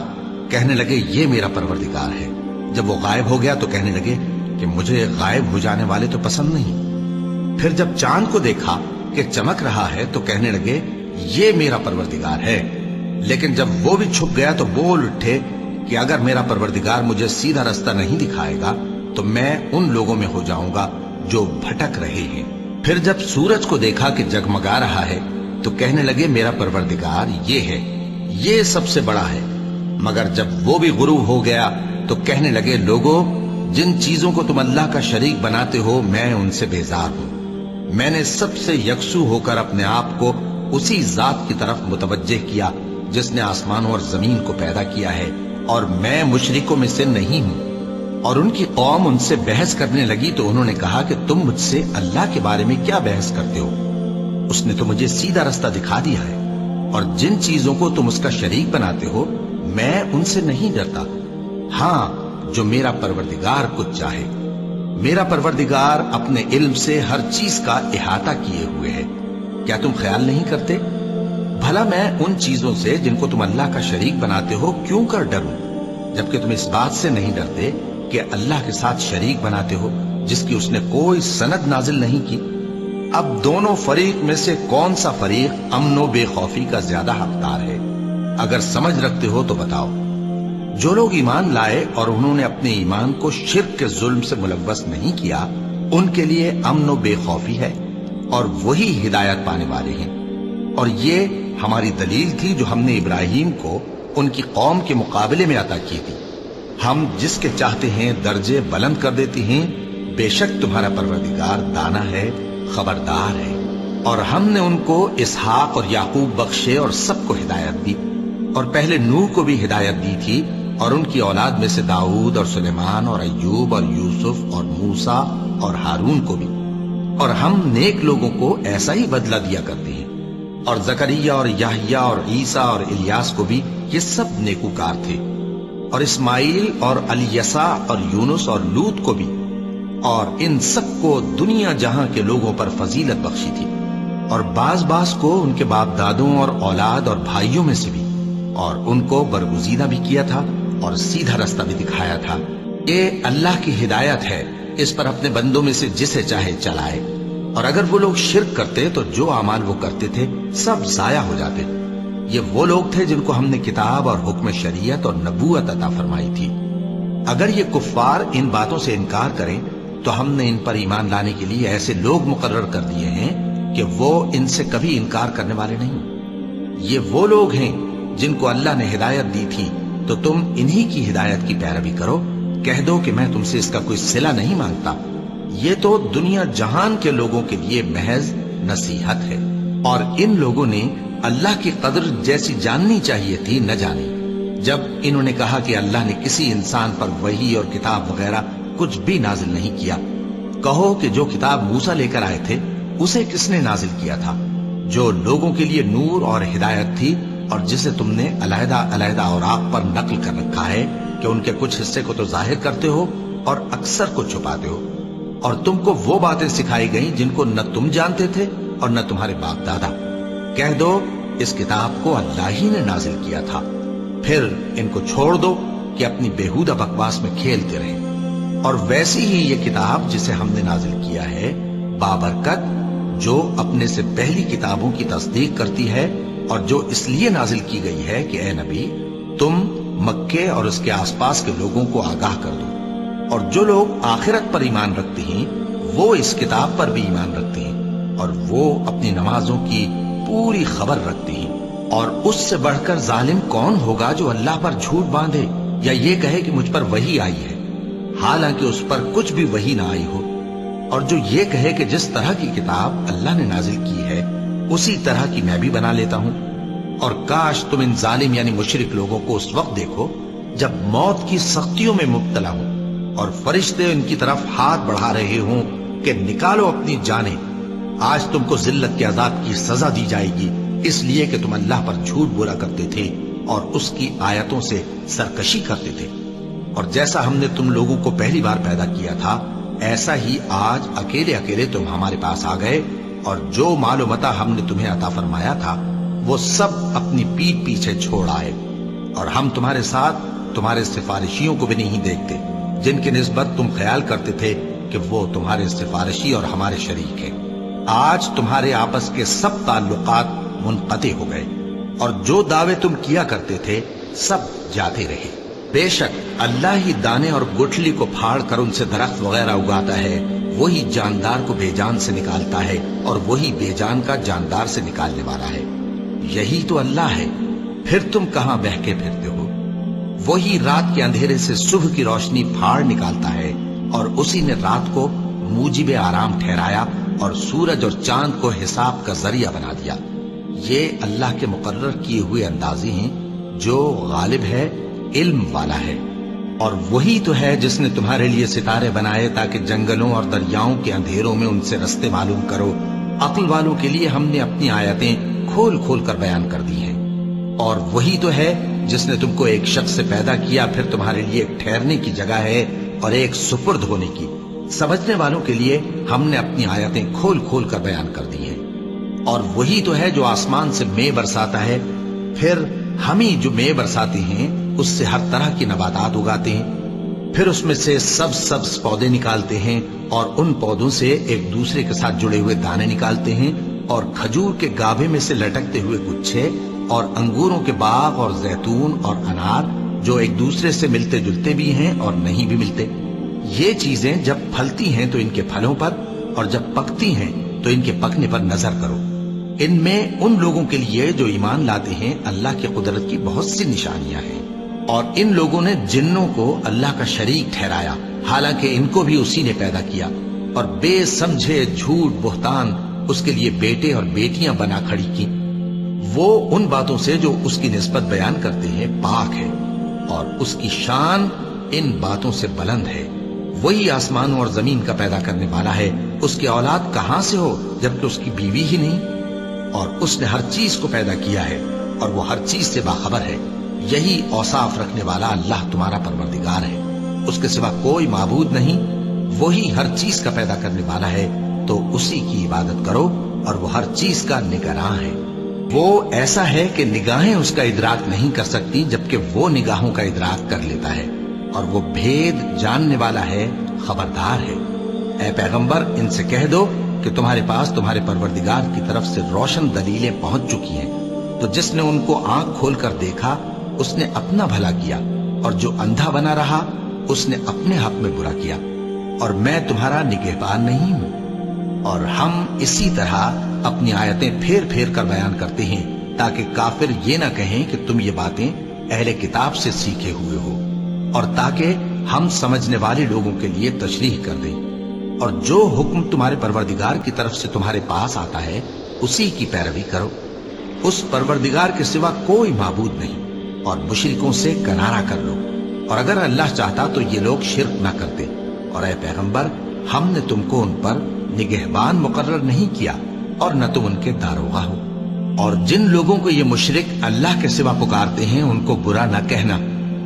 کہنے لگے یہ میرا پروردگار ہے۔ جب وہ غائب ہو گیا تو کہنے لگے کہ مجھے غائب ہو جانے والے تو پسند نہیں۔ پھر جب چاند کو دیکھا کہ چمک رہا ہے تو کہنے لگے یہ میرا پروردگار ہے۔ لیکن جب وہ بھی چھپ گیا تو بول اٹھے کہ اگر میرا پروردگار مجھے سیدھا رستہ نہیں دکھائے گا تو میں ان لوگوں میں ہو جاؤں گا جو بھٹک رہے ہیں۔ پھر جب سورج کو دیکھا کہ جگمگا رہا ہے تو کہنے لگے میرا پروردگار یہ ہے، یہ سب سے بڑا ہے۔ مگر جب وہ بھی غروب ہو گیا تو کہنے لگے لوگو، جن چیزوں کو تم اللہ کا شریک بناتے ہو میں ان سے بیزار ہوں۔ میں نے سب سے یکسو ہو کر اپنے آپ کو اسی ذات کی طرف متوجہ کیا جس نے آسمانوں اور زمین کو پیدا کیا ہے، اور میں مشرکوں میں سے نہیں ہوں۔ اور ان کی قوم ان سے بحث کرنے لگی تو انہوں نے کہا کہ تم مجھ سے اللہ کے بارے میں کیا بحث کرتے ہو؟ اس نے تو مجھے سیدھا رستہ دکھا دیا ہے، اور جن چیزوں کو تم اس کا شریک بناتے ہو میں ان سے نہیں ڈرتا، ہاں جو میرا پروردگار کچھ چاہے۔ میرا پروردگار اپنے علم سے ہر چیز کا احاطہ کیے ہوئے ہے۔ کیا تم خیال نہیں کرتے؟ بھلا میں ان چیزوں سے جن کو تم اللہ کا شریک بناتے ہو کیوں کر ڈروں، جبکہ تم اس بات سے نہیں ڈرتے کہ اللہ کے ساتھ شریک بناتے ہو جس کی اس نے کوئی سند نازل نہیں کی۔ اب دونوں فریق میں سے کون سا فریق امن و بے خوفی کا زیادہ حقدار ہے؟ اگر سمجھ رکھتے ہو تو بتاؤ۔ جو لوگ ایمان لائے اور انہوں نے اپنے ایمان کو شرک کے ظلم سے ملوث نہیں کیا، ان کے لیے امن و بے خوفی ہے، اور وہی ہدایت پانے والے ہیں۔ اور یہ ہماری دلیل تھی جو ہم نے ابراہیم کو ان کی قوم کے مقابلے میں عطا کی تھی۔ ہم جس کے چاہتے ہیں درجے بلند کر دیتے ہیں، بے شک تمہارا پروردگار دانا ہے، خبردار ہے۔ اور ہم نے ان کو اسحاق اور یعقوب بخشے اور سب کو ہدایت دی، اور پہلے نوح کو بھی ہدایت دی تھی، اور ان کی اولاد میں سے داؤد اور سلیمان اور ایوب اور یوسف اور موسیٰ اور ہارون کو بھی۔ اور ہم نیک لوگوں کو ایسا ہی بدلہ دیا کرتے ہیں۔ اور زکریا اور یحییٰ اور عیسیٰ اور الیاس کو بھی، یہ سب نیکوکار تھے۔ اور اسماعیل اور الیسع اور یونس اور لوط کو بھی، اور ان سب کو دنیا جہاں کے لوگوں پر فضیلت بخشی تھی، اور بعض کو ان کے باپ دادوں اور اولاد اور بھائیوں میں سے بھی، اور ان کو برگزیدہ بھی کیا تھا اور سیدھا رستہ بھی دکھایا تھا۔ یہ اللہ کی ہدایت ہے، اس پر اپنے بندوں میں سے جسے چاہے چلائے۔ اور اگر وہ لوگ شرک کرتے تو جو اعمال وہ کرتے تھے سب ضائع ہو جاتے۔ یہ وہ لوگ تھے جن کو ہم نے کتاب اور حکم شریعت اور نبوت عطا فرمائی تھی۔ اگر یہ کفار ان باتوں سے انکار کریں تو ہم نے ان پر ایمان لانے کے لیے ایسے لوگ مقرر کر دیے ہیں کہ وہ ان سے کبھی انکار کرنے والے نہیں۔ یہ وہ لوگ ہیں جن کو اللہ نے ہدایت دی تھی، تو تم انہی کی ہدایت کی پیروی کرو۔ کہہ دو کہ میں تم سے اس کا کوئی صلہ نہیں مانگتا، یہ تو دنیا جہان کے لوگوں کے لیے محض نصیحت ہے۔ اور ان لوگوں نے اللہ کی قدر جیسی جاننی چاہیے تھی نہ جانی۔ جب انہوں نے کہا کہ اللہ نے کسی انسان پر وحی اور کتاب وغیرہ کچھ بھی نازل نہیں کیا، کہو کہ جو کتاب موسیٰ لے کر آئے تھے اسے کس نے نازل کیا تھا، جو لوگوں کے لیے نور اور ہدایت تھی، اور جسے تم نے علیحدہ علیحدہ اوراق پر نقل کر رکھا ہے کہ ان کے کچھ حصے کو تو ظاہر کرتے ہو اور اکثر کو چھپاتے ہو۔ اور تم کو وہ باتیں سکھائی گئیں جن کو نہ تم جانتے تھے اور نہ تمہارے باپ دادا۔ کہہ دو اس کتاب کو اللہ ہی نے نازل کیا تھا، پھر ان کو چھوڑ دو کہ اپنی بےہودہ بکواس میں کھیلتے رہیں۔ اور ویسی ہی یہ کتاب جسے ہم نے نازل کیا ہے بابرکت، جو اپنے سے پہلی کتابوں کی تصدیق کرتی ہے، اور جو اس لیے نازل کی گئی ہے کہ اے نبی تم مکے اور اس کے آس پاس کے لوگوں کو آگاہ کر دو۔ اور جو لوگ آخرت پر ایمان رکھتے ہیں وہ اس کتاب پر بھی ایمان رکھتے ہیں، اور وہ اپنی نمازوں کی پوری خبر رکھتے ہیں۔ اور اس سے بڑھ کر ظالم کون ہوگا جو اللہ پر جھوٹ باندھے یا یہ کہے کہ مجھ پر وحی آئی ہے، حالانکہ اس پر کچھ بھی وحی نہ آئی ہو، اور جو یہ کہے کہ جس طرح کی کتاب اللہ نے نازل کی ہے اسی طرح کی میں بھی بنا لیتا ہوں۔ اور کاش تم ان ظالم یعنی مشرک لوگوں کو اس وقت دیکھو جب موت کی سختیوں میں مبتلا ہوں اور فرشتے ان کی طرف ہاتھ بڑھا رہے ہوں کہ نکالو اپنی جانیں، آج تم کو ذلت کے عذاب کی سزا دی جائے گی، اس لیے کہ تم اللہ پر جھوٹ بولا کرتے تھے اور اس کی آیتوں سے سرکشی کرتے تھے۔ اور جیسا ہم نے تم لوگوں کو پہلی بار پیدا کیا تھا ایسا ہی آج اکیلے اکیلے تم ہمارے پاس آ گئے، اور جو مال و متاع ہم نے تمہیں عطا فرمایا تھا وہ سب اپنی پیٹھ پیچھے چھوڑ آئے، اور ہم تمہارے ساتھ تمہارے سفارشیوں کو بھی نہیں دیکھتے جن کی نسبت تم خیال کرتے تھے کہ وہ تمہارے سفارشی اور ہمارے شریک ہیں۔ آج تمہارے آپس کے سب تعلقات منقطع ہو گئے، اور جو دعوے تم کیا کرتے تھے سب جاتے رہے۔ بے شک اللہ ہی دانے اور گٹھلی کو پھاڑ کر ان سے درخت وغیرہ اگاتا ہے، وہی جاندار کو بے جان سے نکالتا ہے اور وہی بے جان کا جاندار سے نکالنے والا ہے۔ یہی تو اللہ ہے، پھر تم کہاں بہکے پھرتے ہو؟ وہی رات کے اندھیرے سے صبح کی روشنی پھاڑ نکالتا ہے، اور اسی نے رات کو موجب آرام ٹھہرایا اور سورج اور چاند کو حساب کا ذریعہ بنا دیا۔ یہ اللہ کے مقرر کیے ہوئے اندازے ہیں، جو غالب ہے، علم والا ہے۔ اور وہی تو ہے جس نے تمہارے لیے ستارے بنائے تاکہ جنگلوں اور دریاؤں کے اندھیروں میں ان سے رستے معلوم کرو۔ عقل والوں کے لیے ہم نے اپنی آیتیں کھول کھول کر بیان کر دی ہیں۔ اور وہی تو ہے جس نے تم کو ایک شخص سے پیدا کیا، پھر تمہارے لیے ایک ٹھہرنے کی جگہ ہے اور ایک سپرد ہونے کی۔ سمجھنے والوں کے لیے ہم نے اپنی آیتیں کھول کھول کر بیان کر دی ہیں۔ اور وہی تو ہے جو آسمان سے مے برساتا ہے، پھر ہم ہی جو مے برساتے ہیں اس سے ہر طرح کی نباتات اگاتے ہیں، پھر اس میں سے سبز پودے نکالتے ہیں، اور ان پودوں سے ایک دوسرے کے ساتھ جڑے ہوئے دانے نکالتے ہیں، اور کھجور کے گابھے میں سے لٹکتے ہوئے گچھے، اور انگوروں کے باغ اور زیتون اور انار جو ایک دوسرے سے ملتے جلتے بھی ہیں اور نہیں بھی ملتے۔ یہ چیزیں جب پھلتی ہیں تو ان کے پھلوں پر، اور جب پکتی ہیں تو ان کے پکنے پر نظر کرو۔ ان میں ان لوگوں کے لیے جو ایمان لاتے ہیں اللہ کی قدرت کی بہت سی نشانیاں ہیں۔ اور ان لوگوں نے جنوں کو اللہ کا شریک ٹھہرایا، حالانکہ ان کو بھی اسی نے پیدا کیا، اور بے سمجھے جھوٹ بہتان اس کے لیے بیٹے اور بیٹیاں بنا کھڑی کی۔ وہ ان باتوں سے جو اس کی نسبت بیان کرتے ہیں پاک ہے، اور اس کی شان ان باتوں سے بلند ہے۔ وہی آسمانوں اور زمین کا پیدا کرنے والا ہے، اس کی اولاد کہاں سے ہو جبکہ اس کی بیوی ہی نہیں؟ اور اس نے ہر چیز کو پیدا کیا ہے، اور وہ ہر چیز سے باخبر ہے۔ یہی اوصاف رکھنے والا اللہ تمہارا پروردگار ہے، اس کے سوا کوئی معبود نہیں، وہی ہر چیز کا پیدا کرنے والا ہے، تو اسی کی عبادت کرو، اور وہ ہر چیز کا نگراں ہے۔ وہ ایسا ہے کہ نگاہیں اس کا ادراک نہیں کر سکتی، جبکہ وہ نگاہوں کا ادراک کر لیتا ہے، اور وہ بھید جاننے والا ہے، خبردار ہے۔ اے پیغمبر، ان سے کہہ دو کہ تمہارے پاس تمہارے پروردگار کی طرف سے روشن دلیلیں پہنچ چکی ہیں، تو جس نے ان کو آنکھ کھول کر دیکھا اس نے اپنا بھلا کیا، اور جو اندھا بنا رہا اس نے اپنے حق میں برا کیا، اور میں تمہارا نگہبان نہیں ہوں۔ اور ہم اسی طرح اپنی آیتیں پھیر پھیر کر بیان کرتے ہیں، تاکہ کافر یہ نہ کہیں کہ تم یہ باتیں اہل کتاب سے سیکھے ہوئے ہو، اور تاکہ ہم سمجھنے والے لوگوں کے لیے تشریح کر دیں۔ اور جو حکم تمہارے پروردگار کی طرف سے تمہارے پاس آتا ہے اسی کی پیروی کرو، اس پروردگار کے سوا کوئی معبود نہیں، اور مشرکوں سے کنارہ کر لو، اور اگر اللہ چاہتا تو یہ لوگ شرک نہ کرتے۔ اور اے پیغمبر، ہم نے تم کو ان پر نگہبان مقرر نہیں کیا، اور نہ تم ان کے داروغہ ہو۔ اور جن لوگوں کو یہ مشرک اللہ کے سوا پکارتے ہیں ان کو برا نہ کہنا،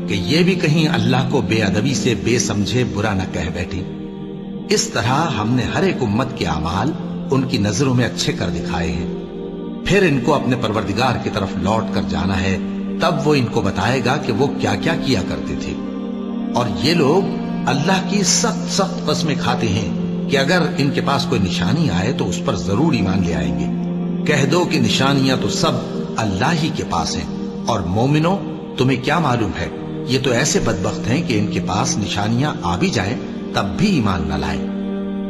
کہ یہ بھی کہیں اللہ کو بے ادبی سے بے سمجھے برا نہ کہہ بیٹھے۔ اس طرح ہم نے ہر ایک امت کے اعمال ان کی نظروں میں اچھے کر دکھائے ہیں، پھر ان کو اپنے پروردگار کی طرف لوٹ کر جانا ہے، تب وہ ان کو بتائے گا کہ وہ کیا کیا کیا کرتے تھے۔ اور یہ لوگ اللہ کی سخت سخت قسمیں کھاتے ہیں کہ اگر ان کے پاس کوئی نشانی آئے تو اس پر ضرور ایمان لے آئیں گے۔ کہہ دو کہ نشانیاں تو سب اللہ ہی کے پاس ہیں، اور مومنوں تمہیں کیا معلوم ہے، یہ تو ایسے بدبخت ہیں کہ ان کے پاس نشانیاں آ بھی جائیں تب بھی ایمان نہ لائیں۔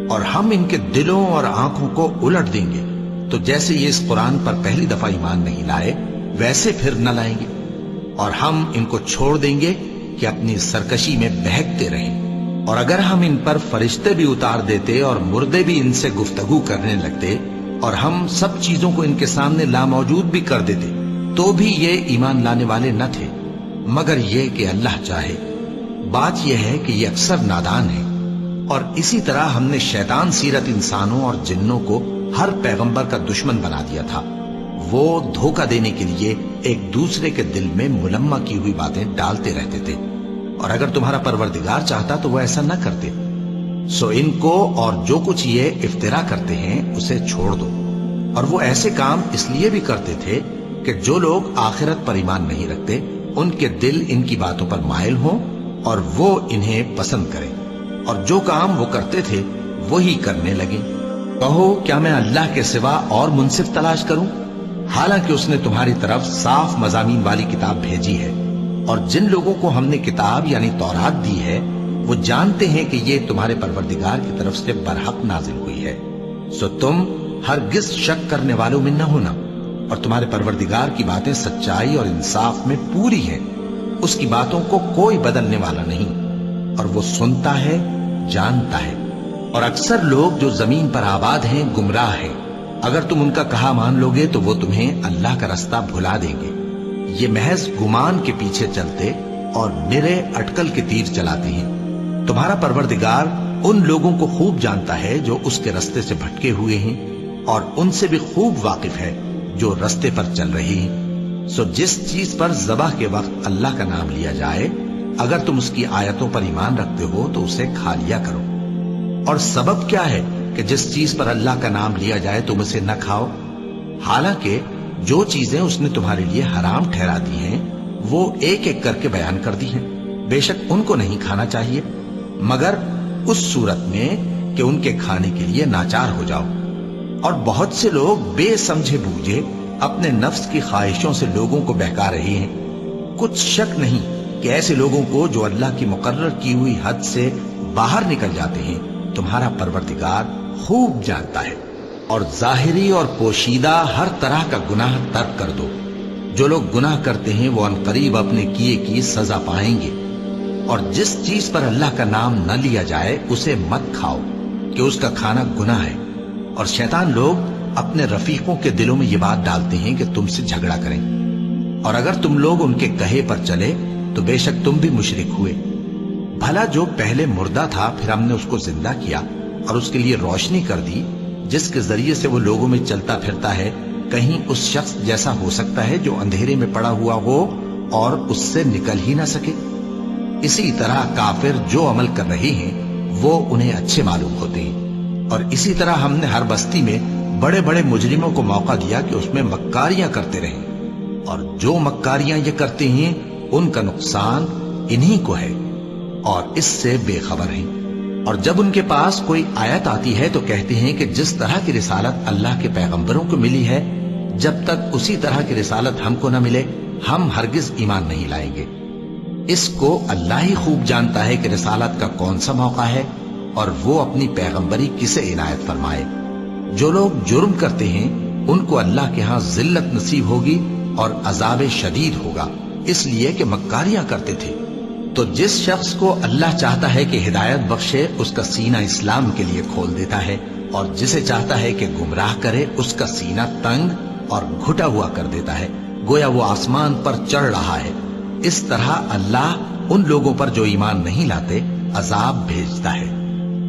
اور ہم ان کے دلوں اور آنکھوں کو الٹ دیں گے، تو جیسے یہ اس قرآن پر پہلی دفعہ ایمان نہیں لائے ویسے پھر نہ لائیں گے، اور ہم ان کو چھوڑ دیں گے کہ اپنی سرکشی میں بہکتے رہیں۔ اور اگر ہم ان پر فرشتے بھی اتار دیتے اور مردے بھی ان سے گفتگو کرنے لگتے، اور ہم سب چیزوں کو ان کے سامنے لاموجود بھی کر دیتے، تو بھی یہ ایمان لانے والے نہ تھے، مگر یہ کہ اللہ چاہے۔ بات یہ ہے کہ یہ اکثر نادان ہے۔ اور اسی طرح ہم نے شیطان سیرت انسانوں اور جنوں کو ہر پیغمبر کا دشمن بنا دیا تھا۔ وہ دھوکہ دینے کے لیے ایک دوسرے کے دل میں ملمہ کی ہوئی باتیں ڈالتے رہتے تھے، اور اگر تمہارا پروردگار چاہتا تو وہ ایسا نہ کرتے۔ سو ان کو اور جو کچھ یہ افترا کرتے ہیں اسے چھوڑ دو۔ اور وہ ایسے کام اس لیے بھی کرتے تھے کہ جو لوگ آخرت پر ایمان نہیں رکھتے ان کے دل ان کی باتوں پر مائل ہوں اور وہ انہیں پسند کریں، اور جو کام وہ کرتے تھے وہی کرنے لگیں۔ کہو کیا میں اللہ کے سوا اور منصف تلاش کروں، حالانکہ اس نے تمہاری طرف صاف مضامین والی کتاب بھیجی ہے۔ اور جن لوگوں کو ہم نے کتاب یعنی تورات دی ہے وہ جانتے ہیں کہ یہ تمہارے پروردگار کی طرف سے برحق نازل ہوئی ہے، سو تم ہرگز شک کرنے والوں میں نہ ہونا۔ اور تمہارے پروردگار کی باتیں سچائی اور انصاف میں پوری ہیں، اس کی باتوں کو کوئی بدلنے والا نہیں، اور وہ سنتا ہے، جانتا ہے۔ اور اکثر لوگ جو زمین پر آباد ہیں گمراہ ہیں، اگر تم ان کا کہا مان لوگے تو وہ تمہیں اللہ کا رستہ بھلا دیں گے۔ یہ محض گمان کے پیچھے چلتے اور نرے اٹکل کے تیر چلاتے ہیں۔ تمہارا پروردگار ان لوگوں کو خوب جانتا ہے جو اس کے رستے سے بھٹکے ہوئے ہیں، اور ان سے بھی خوب واقف ہے جو رستے پر چل رہے ہیں۔ سو جس چیز پر ذبح کے وقت اللہ کا نام لیا جائے، اگر تم اس کی آیتوں پر ایمان رکھتے ہو تو اسے کھا لیا کرو۔ اور سبب کیا ہے کہ جس چیز پر اللہ کا نام لیا جائے تم اسے نہ کھاؤ، حالانکہ جو چیزیں اس نے تمہارے لیے حرام ٹھہرا دی ہیں وہ ایک ایک کر کے بیان کر دی ہیں۔ بے شک ان کو نہیں کھانا چاہیے مگر اس صورت میں کہ ان کے کھانے کے لیے ناچار ہو جاؤ۔ اور بہت سے لوگ بے سمجھے بوجھے اپنے نفس کی خواہشوں سے لوگوں کو بہکا رہے ہیں۔ کچھ شک نہیں کہ ایسے لوگوں کو جو اللہ کی مقرر کی ہوئی حد سے باہر نکل جاتے ہیں تمہارا پروردگار خوب جانتا ہے۔ اور ظاہری اور پوشیدہ ہر طرح کا گناہ ترک کر دو۔ جو لوگ گناہ کرتے ہیں وہ عنقریب اپنے کیے کی سزا پائیں گے۔ اور جس چیز پر اللہ کا نام نہ لیا جائے اسے مت کھاؤ کہ اس کا کھانا گناہ ہے۔ اور شیطان لوگ اپنے رفیقوں کے دلوں میں یہ بات ڈالتے ہیں کہ تم سے جھگڑا کریں، اور اگر تم لوگ ان کے کہے پر چلے تو بے شک تم بھی مشرک ہوئے۔ بھلا جو پہلے مردہ تھا پھر ہم نے اس کو زندہ کیا اور اس کے لیے روشنی کر دی جس کے ذریعے سے وہ لوگوں میں چلتا پھرتا ہے، کہیں اس شخص جیسا ہو سکتا ہے جو اندھیرے میں پڑا ہوا ہو اور اس سے نکل ہی نہ سکے؟ اسی طرح کافر جو عمل کر رہے ہیں وہ انہیں اچھے معلوم ہوتے ہیں۔ اور اسی طرح ہم نے ہر بستی میں بڑے بڑے مجرموں کو موقع دیا کہ اس میں مکاریاں کرتے رہیں، اور جو مکاریاں یہ کرتے ہیں ان کا نقصان انہی کو ہے اور اس سے بے خبر ہیں۔ اور جب ان کے پاس کوئی آیت آتی ہے تو کہتے ہیں کہ جس طرح کی رسالت اللہ کے پیغمبروں کو ملی ہے، جب تک اسی طرح کی رسالت ہم کو نہ ملے ہم ہرگز ایمان نہیں لائیں گے۔ اس کو اللہ ہی خوب جانتا ہے کہ رسالت کا کون سا موقع ہے اور وہ اپنی پیغمبری کسے عنایت فرمائے۔ جو لوگ جرم کرتے ہیں ان کو اللہ کے ہاں ذلت نصیب ہوگی اور عذاب شدید ہوگا، اس لیے کہ مکاریاں کرتے تھے۔ تو جس شخص کو اللہ چاہتا ہے کہ ہدایت بخشے اس کا سینہ اسلام کے لیے کھول دیتا ہے، اور جسے چاہتا ہے کہ گمراہ کرے اس کا سینہ تنگ اور گھٹا ہوا کر دیتا ہے، گویا وہ آسمان پر چڑھ رہا ہے۔ اس طرح اللہ ان لوگوں پر جو ایمان نہیں لاتے عذاب بھیجتا ہے۔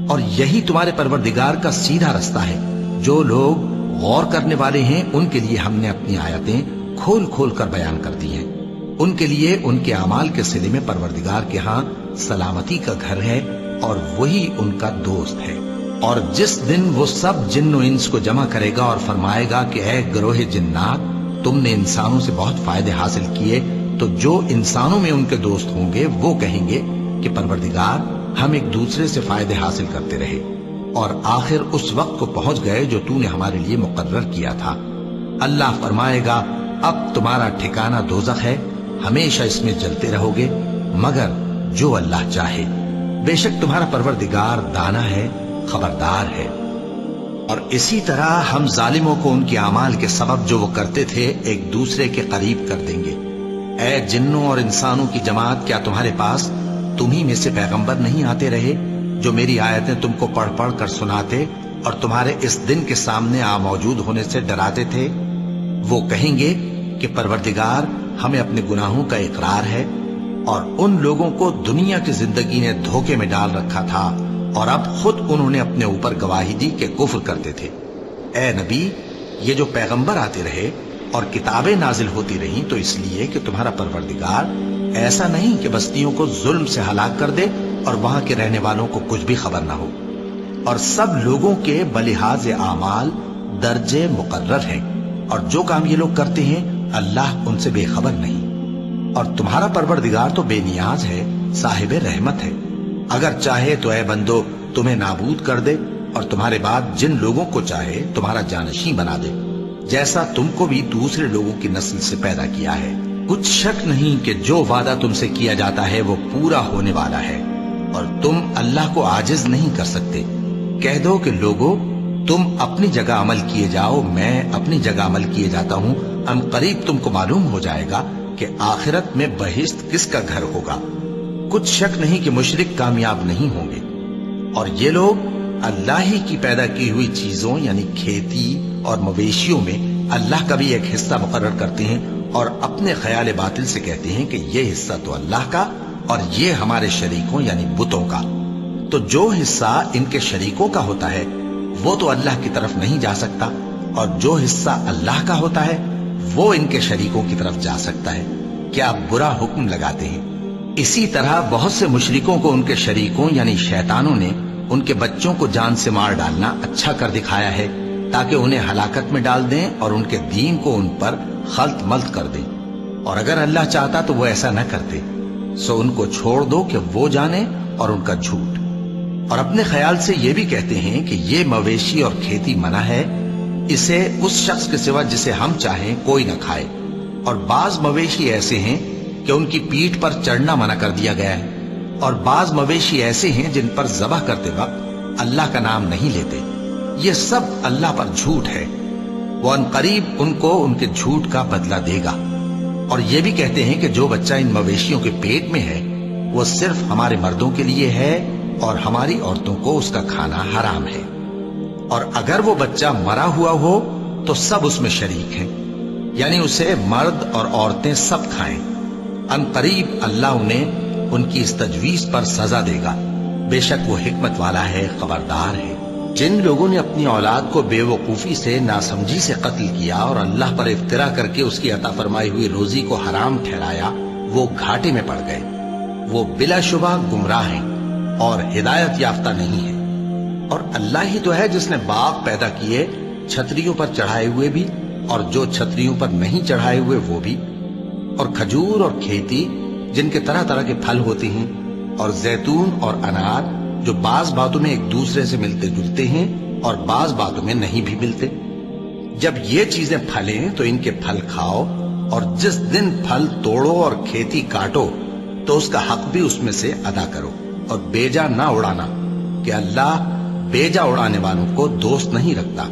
اور یہی تمہارے پروردگار کا سیدھا رستہ ہے۔ جو لوگ غور کرنے والے ہیں ان کے لیے ہم نے اپنی آیتیں کھول کھول کر بیان کر دی ہیں۔ ان کے لیے ان کے اعمال کے صلے میں پروردگار کے ہاں سلامتی کا گھر ہے اور وہی ان کا دوست ہے۔ اور جس دن وہ سب جن و انس کو جمع کرے گا اور فرمائے گا کہ اے گروہ جنات، تم نے انسانوں سے بہت فائدے حاصل کیے، تو جو انسانوں میں ان کے دوست ہوں گے وہ کہیں گے کہ پروردگار ہم ایک دوسرے سے فائدے حاصل کرتے رہے اور آخر اس وقت کو پہنچ گئے جو تو نے ہمارے لیے مقرر کیا تھا۔ اللہ فرمائے گا اب تمہارا ٹھکانہ دوزخ ہے، ہمیشہ اس میں جلتے رہو گے مگر جو اللہ چاہے، بے شک تمہارا پروردگار دانا ہے، خبردار ہے۔ اور اسی طرح ہم ظالموں کو ان کے اعمال کے سبب جو وہ کرتے تھے ایک دوسرے کے قریب کر دیں گے۔ اے جنوں اور انسانوں کی جماعت، کیا تمہارے پاس تمہیں میں سے پیغمبر نہیں آتے رہے جو میری آیتیں تم کو پڑھ پڑھ کر سناتے اور تمہارے اس دن کے سامنے موجود ہونے سے ڈراتے تھے؟ وہ کہیں گے کہ پروردگار ہمیں اپنے گناہوں کا اقرار ہے، اور ان لوگوں کو دنیا کی زندگی نے دھوکے میں ڈال رکھا تھا اور اب خود انہوں نے اپنے اوپر گواہی دی کہ کفر کرتے تھے۔ اے نبی، یہ جو پیغمبر آتے رہے اور کتابیں نازل ہوتی رہیں تو اس لیے کہ تمہارا پروردگار ایسا نہیں کہ بستیوں کو ظلم سے ہلاک کر دے اور وہاں کے رہنے والوں کو کچھ بھی خبر نہ ہو، اور سب لوگوں کے بلحاظ اعمال درجے مقرر ہیں، اور جو کام یہ لوگ کرتے ہیں اللہ ان سے بے خبر نہیں۔ اور تمہارا پروردگار تو بے نیاز ہے، صاحب رحمت ہے، اگر چاہے تو اے بندو تمہیں نابود کر دے اور تمہارے بعد جن لوگوں کو چاہے تمہارا جانشین بنا دے، جیسا تم کو بھی دوسرے لوگوں کی نسل سے پیدا کیا ہے۔ کچھ شک نہیں کہ جو وعدہ تم سے کیا جاتا ہے وہ پورا ہونے والا ہے، اور تم اللہ کو عاجز نہیں کر سکتے۔ کہہ دو کہ لوگو تم اپنی جگہ عمل کیے جاؤ، میں اپنی جگہ عمل کیے جاتا ہوں، ان قریب تم کو معلوم ہو جائے گا کہ آخرت میں بہشت کس کا گھر ہوگا۔ کچھ شک نہیں کہ مشرک کامیاب نہیں ہوں گے۔ اور یہ لوگ اللہ ہی کی پیدا کی ہوئی چیزوں یعنی کھیتی اور مویشیوں میں اللہ کا بھی ایک حصہ مقرر کرتے ہیں اور اپنے خیال باطل سے کہتے ہیں کہ یہ حصہ تو اللہ کا اور یہ ہمارے شریکوں یعنی بتوں کا۔ تو جو حصہ ان کے شریکوں کا ہوتا ہے وہ تو اللہ کی طرف نہیں جا سکتا، اور جو حصہ اللہ کا ہوتا ہے وہ ان کے شریکوں کی طرف جا سکتا ہے۔ کیا برا حکم لگاتے ہیں؟ اسی طرح بہت سے مشرکوں کو ان کے شریکوں یعنی شیطانوں نے ان کے بچوں کو جان سے مار ڈالنا اچھا کر دکھایا ہے تاکہ انہیں ہلاکت میں ڈال دیں اور ان کے دین کو ان پر خلط ملط کر دیں، اور اگر اللہ چاہتا تو وہ ایسا نہ کرتے۔ سو ان کو چھوڑ دو کہ وہ جانے اور ان کا جھوٹ، اور اپنے خیال سے یہ بھی کہتے ہیں کہ یہ مویشی اور کھیتی منع ہے، اسے اس شخص کے سوا جسے ہم چاہیں کوئی نہ کھائے، اور بعض مویشی ایسے ہیں کہ ان کی پیٹھ پر چڑھنا منع کر دیا گیا ہے، اور بعض مویشی ایسے ہیں جن پر ذبح کرتے وقت اللہ کا نام نہیں لیتے۔ یہ سب اللہ پر جھوٹ ہے، وہ ان قریب ان کو ان کے جھوٹ کا بدلہ دے گا۔ اور یہ بھی کہتے ہیں کہ جو بچہ ان مویشیوں کے پیٹ میں ہے وہ صرف ہمارے مردوں کے لیے ہے اور ہماری عورتوں کو اس کا کھانا حرام ہے، اور اگر وہ بچہ مرا ہوا ہو تو سب اس میں شریک ہیں، یعنی اسے مرد اور عورتیں سب کھائیں۔ ان قریب اللہ انہیں ان کی اس تجویز پر سزا دے گا، بے شک وہ حکمت والا ہے، خبردار ہے۔ جن لوگوں نے اپنی اولاد کو بے وقوفی سے ناسمجھی سے قتل کیا اور اللہ پر افترا کر کے اس کی عطا فرمائی ہوئی روزی کو حرام ٹھہرایا وہ گھاٹے میں پڑ گئے، وہ بلا شبہ گمراہ ہیں۔ اور ہدایت یافتہ نہیں ہے۔ اور اللہ ہی تو ہے جس نے باغ پیدا کیے، چھتریوں پر چڑھائے ہوئے بھی اور جو چھتریوں پر نہیں چڑھائے ہوئے وہ بھی، اور کھجور اور کھیتی جن کے طرح طرح کے پھل ہوتے ہیں، اور زیتون اور انار جو بعض باتوں میں ایک دوسرے سے ملتے جلتے ہیں اور بعض باتوں میں نہیں بھی ملتے۔ جب یہ چیزیں پھلیں تو ان کے پھل کھاؤ، اور جس دن پھل توڑو اور کھیتی کاٹو تو اس کا حق بھی اس میں سے ادا کرو، اور بیجا نہ اڑانا کہ اللہ بیجا اڑانے والوں کو دوست نہیں رکھتا۔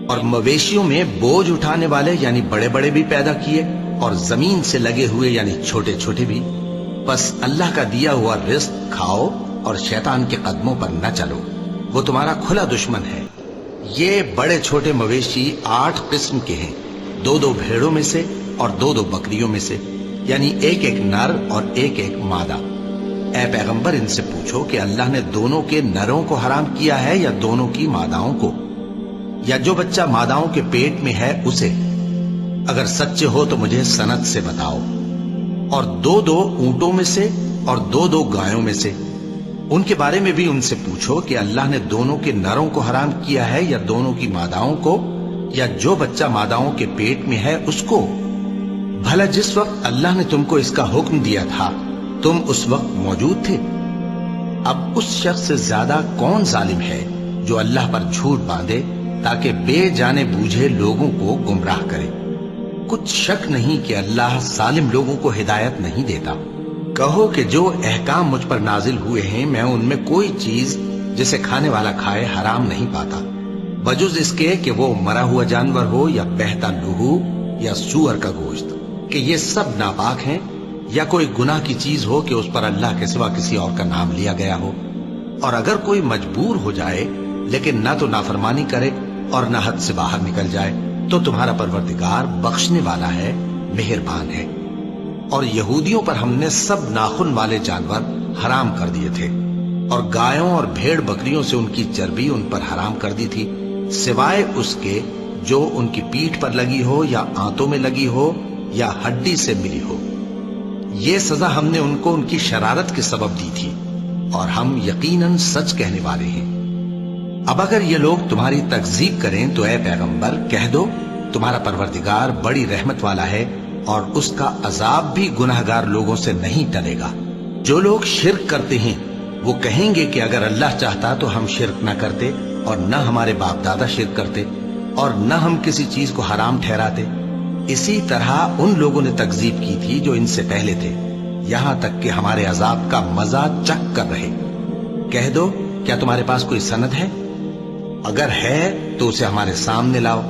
اور مویشیوں میں بوجھ اٹھانے والے یعنی بڑے بڑے بھی پیدا کیے، اور زمین سے لگے ہوئے یعنی چھوٹے چھوٹے بھی۔ بس اللہ کا دیا ہوا رزق کھاؤ اور شیطان کے قدموں پر نہ چلو، وہ تمہارا کھلا دشمن ہے۔ یہ بڑے چھوٹے مویشی 8 قسم کے ہیں، 2 بھیڑوں میں سے اور 2 بکریوں میں سے، یعنی ایک نر اور ایک مادہ۔ اے پیغمبر ان سے پوچھو کہ اللہ نے دونوں کے نروں کو حرام کیا ہے یا دونوں کی ماداؤں کو، یا جو بچہ ماداؤں کے پیٹ میں ہے اسے؟ اگر سچے ہو تو مجھے سند سے بتاؤ۔ اور 2 اونٹوں میں سے اور 2 گایوں میں سے، ان کے بارے میں بھی ان سے پوچھو کہ اللہ نے دونوں کے نروں کو حرام کیا ہے یا دونوں کی ماداؤں کو، یا جو بچہ ماداؤں کے پیٹ میں ہے اس کو؟ بھلا جس وقت اللہ نے تم کو اس کا حکم دیا تھا تم اس وقت موجود تھے؟ اب اس شخص سے زیادہ کون ظالم ہے جو اللہ پر جھوٹ باندھے تاکہ بے جانے بوجھے لوگوں کو گمراہ کرے؟ کچھ شک نہیں کہ اللہ ظالم لوگوں کو ہدایت نہیں دیتا۔ کہو کہ جو احکام مجھ پر نازل ہوئے ہیں میں ان میں کوئی چیز جسے کھانے والا کھائے حرام نہیں پاتا، بجز اس کے کہ وہ مرا ہوا جانور ہو یا بہتا لہو یا سور کا گوشت، کہ یہ سب ناپاک ہیں، یا کوئی گناہ کی چیز ہو کہ اس پر اللہ کے سوا کسی اور کا نام لیا گیا ہو۔ اور اگر کوئی مجبور ہو جائے لیکن نہ تو نافرمانی کرے اور نہ حد سے باہر نکل جائے تو تمہارا پروردگار بخشنے والا ہے، مہربان ہے۔ اور یہودیوں پر ہم نے سب ناخن والے جانور حرام کر دیے تھے، اور گایوں اور بھیڑ بکریوں سے ان کی چربی ان پر حرام کر دی تھی، سوائے اس کے جو ان کی پیٹھ پر لگی ہو یا آنتوں میں لگی ہو یا ہڈی سے ملی ہو۔ یہ سزا ہم نے ان کو ان کی شرارت کے سبب دی تھی، اور ہم یقیناً سچ کہنے والے ہیں۔ اب اگر یہ لوگ تمہاری تکذیب کریں تو اے پیغمبر کہہ دو تمہارا پروردگار بڑی رحمت والا ہے، اور اس کا عذاب بھی گناہگار لوگوں سے نہیں ٹلے گا۔ جو لوگ شرک کرتے ہیں وہ کہیں گے کہ اگر اللہ چاہتا تو ہم شرک نہ کرتے، اور نہ ہمارے باپ دادا شرک کرتے، اور نہ ہم کسی چیز کو حرام ٹھہراتے۔ اسی طرح ان لوگوں نے تکذیب کی تھی جو ان سے پہلے تھے، یہاں تک کہ ہمارے عذاب کا مزہ چکھ کر رہے۔ کہہ دو کیا تمہارے پاس کوئی سند ہے؟ اگر ہے تو اسے ہمارے سامنے لاؤ۔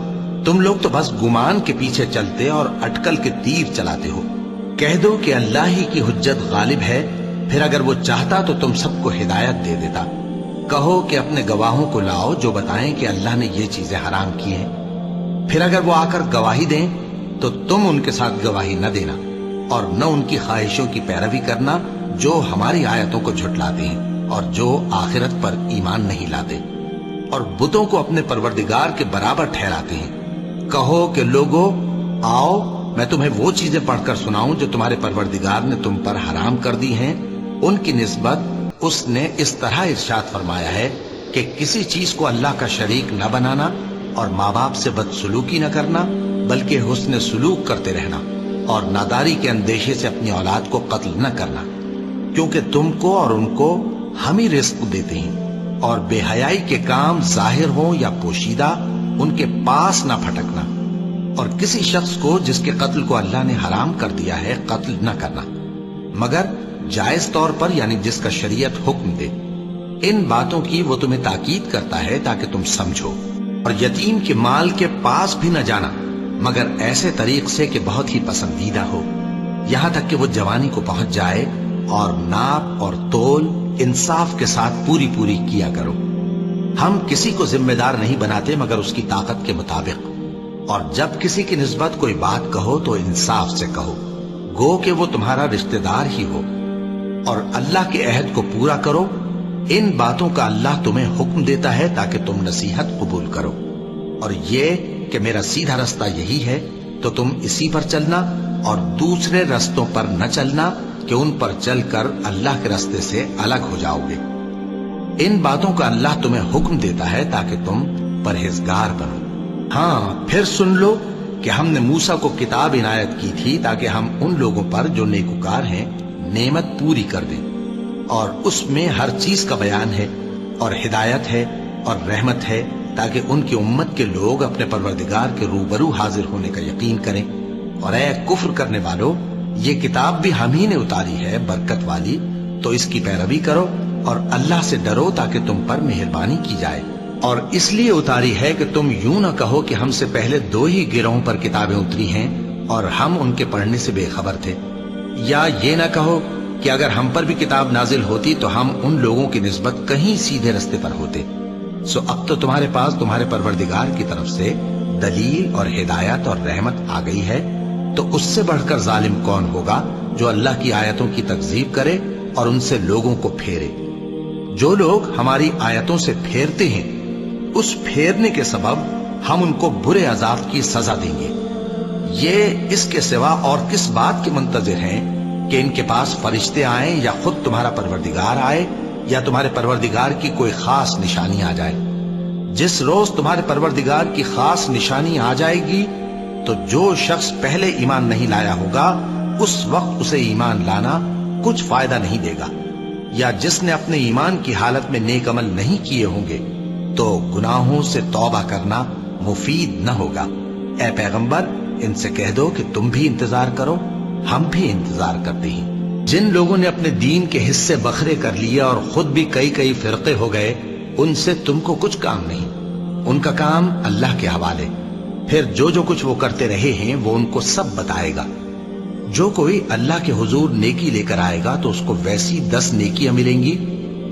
تم لوگ تو بس گمان کے پیچھے چلتے اور اٹکل کے تیر چلاتے ہو۔ کہہ دو کہ اللہ ہی کی حجت غالب ہے، پھر اگر وہ چاہتا تو تم سب کو ہدایت دے دیتا۔ کہو کہ اپنے گواہوں کو لاؤ جو بتائیں کہ اللہ نے یہ چیزیں حرام کی ہیں، پھر اگر وہ آ کر گواہی دیں تو تم ان کے ساتھ گواہی نہ دینا، اور نہ ان کی خواہشوں کی پیروی کرنا جو ہماری آیتوں کو جھٹلاتے ہیں اور جو آخرت پر ایمان نہیں لاتے، اور بتوں کو اپنے پروردگار کے برابر ٹھہراتے ہیں۔ کہو کہ لوگو آؤ میں تمہیں وہ چیزیں پڑھ کر سناؤں جو تمہارے پروردگار نے تم پر حرام کر دی ہیں۔ ان کی نسبت اس نے اس طرح ارشاد فرمایا ہے کہ کسی چیز کو اللہ کا شریک نہ بنانا، اور ماں باپ سے بدسلوکی نہ کرنا بلکہ حسن سلوک کرتے رہنا، اور ناداری کے اندیشے سے اپنی اولاد کو قتل نہ کرنا، کیونکہ تم کو اور ان کو ہم ہی رزق دیتے ہیں۔ اور بے حیائی کے کام ظاہر ہوں یا پوشیدہ ان کے پاس نہ پھٹکنا، اور کسی شخص کو جس کے قتل کو اللہ نے حرام کر دیا ہے قتل نہ کرنا، مگر جائز طور پر یعنی جس کا شریعت حکم دے۔ ان باتوں کی وہ تمہیں تاکید کرتا ہے تاکہ تم سمجھو۔ اور یتیم کے مال کے پاس بھی نہ جانا مگر ایسے طریق سے کہ بہت ہی پسندیدہ ہو، یہاں تک کہ وہ جوانی کو پہنچ جائے، اور ناپ اور تول انصاف کے ساتھ پوری پوری کیا کرو۔ ہم کسی کو ذمہ دار نہیں بناتے مگر اس کی طاقت کے مطابق، اور جب کسی کی نسبت کوئی بات کہو تو انصاف سے کہو، گو کہ وہ تمہارا رشتہ دار ہی ہو، اور اللہ کے عہد کو پورا کرو۔ ان باتوں کا اللہ تمہیں حکم دیتا ہے تاکہ تم نصیحت قبول کرو، اور یہ کہ میرا سیدھا رستہ یہی ہے تو تم اسی پر چلنا، اور دوسرے رستوں پر نہ چلنا کہ ان پر چل کر اللہ کے رستے سے الگ ہو جاؤ گے۔ ان باتوں کا اللہ تمہیں حکم دیتا ہے تاکہ تم پرہیزگار بنو۔ ہاں پھر سن لو کہ ہم نے موسیٰ کو کتاب عنایت کی تھی تاکہ ہم ان لوگوں پر جو نیکوکار ہیں نعمت پوری کر دیں، اور اس میں ہر چیز کا بیان ہے اور ہدایت ہے اور رحمت ہے، تاکہ ان کی امت کے لوگ اپنے پروردگار کے روبرو حاضر ہونے کا یقین کریں۔ اور اے کفر کرنے والو، یہ کتاب بھی ہم ہی نے اتاری ہے برکت والی، تو اس کی پیروی کرو اور اللہ سے ڈرو تاکہ تم پر مہربانی کی جائے۔ اور اس لیے اتاری ہے کہ تم یوں نہ کہو کہ ہم سے پہلے 2 ہی گروہوں پر کتابیں اتری ہیں اور ہم ان کے پڑھنے سے بے خبر تھے، یا یہ نہ کہو کہ اگر ہم پر بھی کتاب نازل ہوتی تو ہم ان لوگوں کی نسبت کہیں سیدھے رستے پر ہوتے۔ سو اب تو تمہارے پاس تمہارے پروردگار کی طرف سے دلیل اور ہدایت اور رحمت آ گئی ہے، تو اس سے بڑھ کر ظالم کون ہوگا جو اللہ کی آیتوں کی تکذیب کرے اور ان سے لوگوں کو پھیرے۔ جو لوگ ہماری آیتوں سے پھیرتے ہیں، اس پھیرنے کے سبب ہم ان کو برے عذاب کی سزا دیں گے۔ یہ اس کے سوا اور کس بات کے منتظر ہیں کہ ان کے پاس فرشتے آئیں یا خود تمہارا پروردگار آئے یا تمہارے پروردگار کی کوئی خاص نشانی آ جائے؟ جس روز تمہارے پروردگار کی خاص نشانی آ جائے گی تو جو شخص پہلے ایمان نہیں لایا ہوگا اس وقت اسے ایمان لانا کچھ فائدہ نہیں دے گا، یا جس نے اپنے ایمان کی حالت میں نیک عمل نہیں کیے ہوں گے تو گناہوں سے توبہ کرنا مفید نہ ہوگا۔ اے پیغمبر، ان سے کہہ دو کہ تم بھی انتظار کرو، ہم بھی انتظار کرتے ہیں۔ جن لوگوں نے اپنے دین کے حصے بکھرے کر لیے اور خود بھی کئی فرقے ہو گئے، ان سے تم کو کچھ کام نہیں، ان کا کام اللہ کے حوالے۔ پھر جو کچھ وہ کرتے رہے ہیں وہ ان کو سب بتائے گا۔ جو کوئی اللہ کے حضور نیکی لے کر آئے گا تو اس کو ویسی 10 نیکیاں ملیں گی،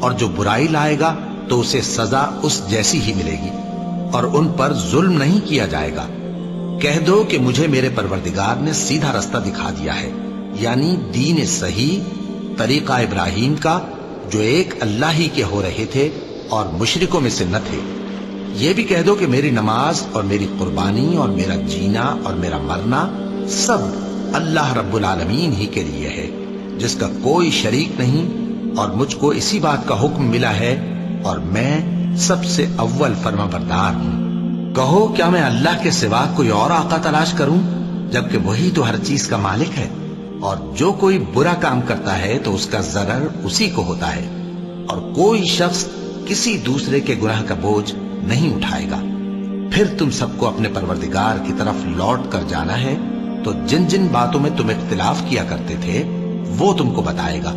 اور جو برائی لائے گا تو اسے سزا اس جیسی ہی ملے گی، اور ان پر ظلم نہیں کیا جائے گا۔ کہہ دو کہ مجھے میرے پروردگار نے سیدھا رستہ دکھا دیا ہے، یعنی دین صحیح، طریقہ ابراہیم کا، جو ایک اللہ ہی کے ہو رہے تھے اور مشرکوں میں سے نہ تھے۔ یہ بھی کہہ دو کہ میری نماز اور میری قربانی اور میرا جینا اور میرا مرنا سب اللہ رب العالمین ہی کے لیے ہے، جس کا کوئی شریک نہیں، اور مجھ کو اسی بات کا حکم ملا ہے اور میں سب سے اول فرما بردار ہوں۔ کہو کیا میں اللہ کے سوا کوئی اور آقا تلاش کروں جبکہ وہی تو ہر چیز کا مالک ہے؟ اور جو کوئی برا کام کرتا ہے تو اس کا ضرر اسی کو ہوتا ہے، اور کوئی شخص کسی دوسرے کے گناہ کا بوجھ نہیں اٹھائے گا۔ پھر تم سب کو اپنے پروردگار کی طرف لوٹ کر جانا ہے، تو جن جن باتوں میں تم اختلاف کیا کرتے تھے وہ تم کو بتائے گا۔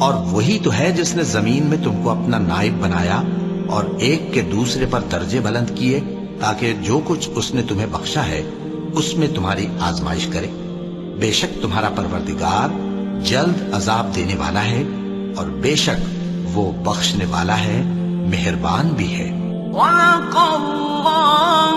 اور وہی تو ہے جس نے زمین میں تم کو اپنا نائب بنایا اور ایک کے دوسرے پر درجے بلند کیے، تاکہ جو کچھ اس نے تمہیں بخشا ہے اس میں تمہاری آزمائش کرے۔ بے شک تمہارا پروردگار جلد عذاب دینے والا ہے، اور بے شک وہ بخشنے والا ہے، مہربان بھی ہے۔ وَلَقَ اللَّهُ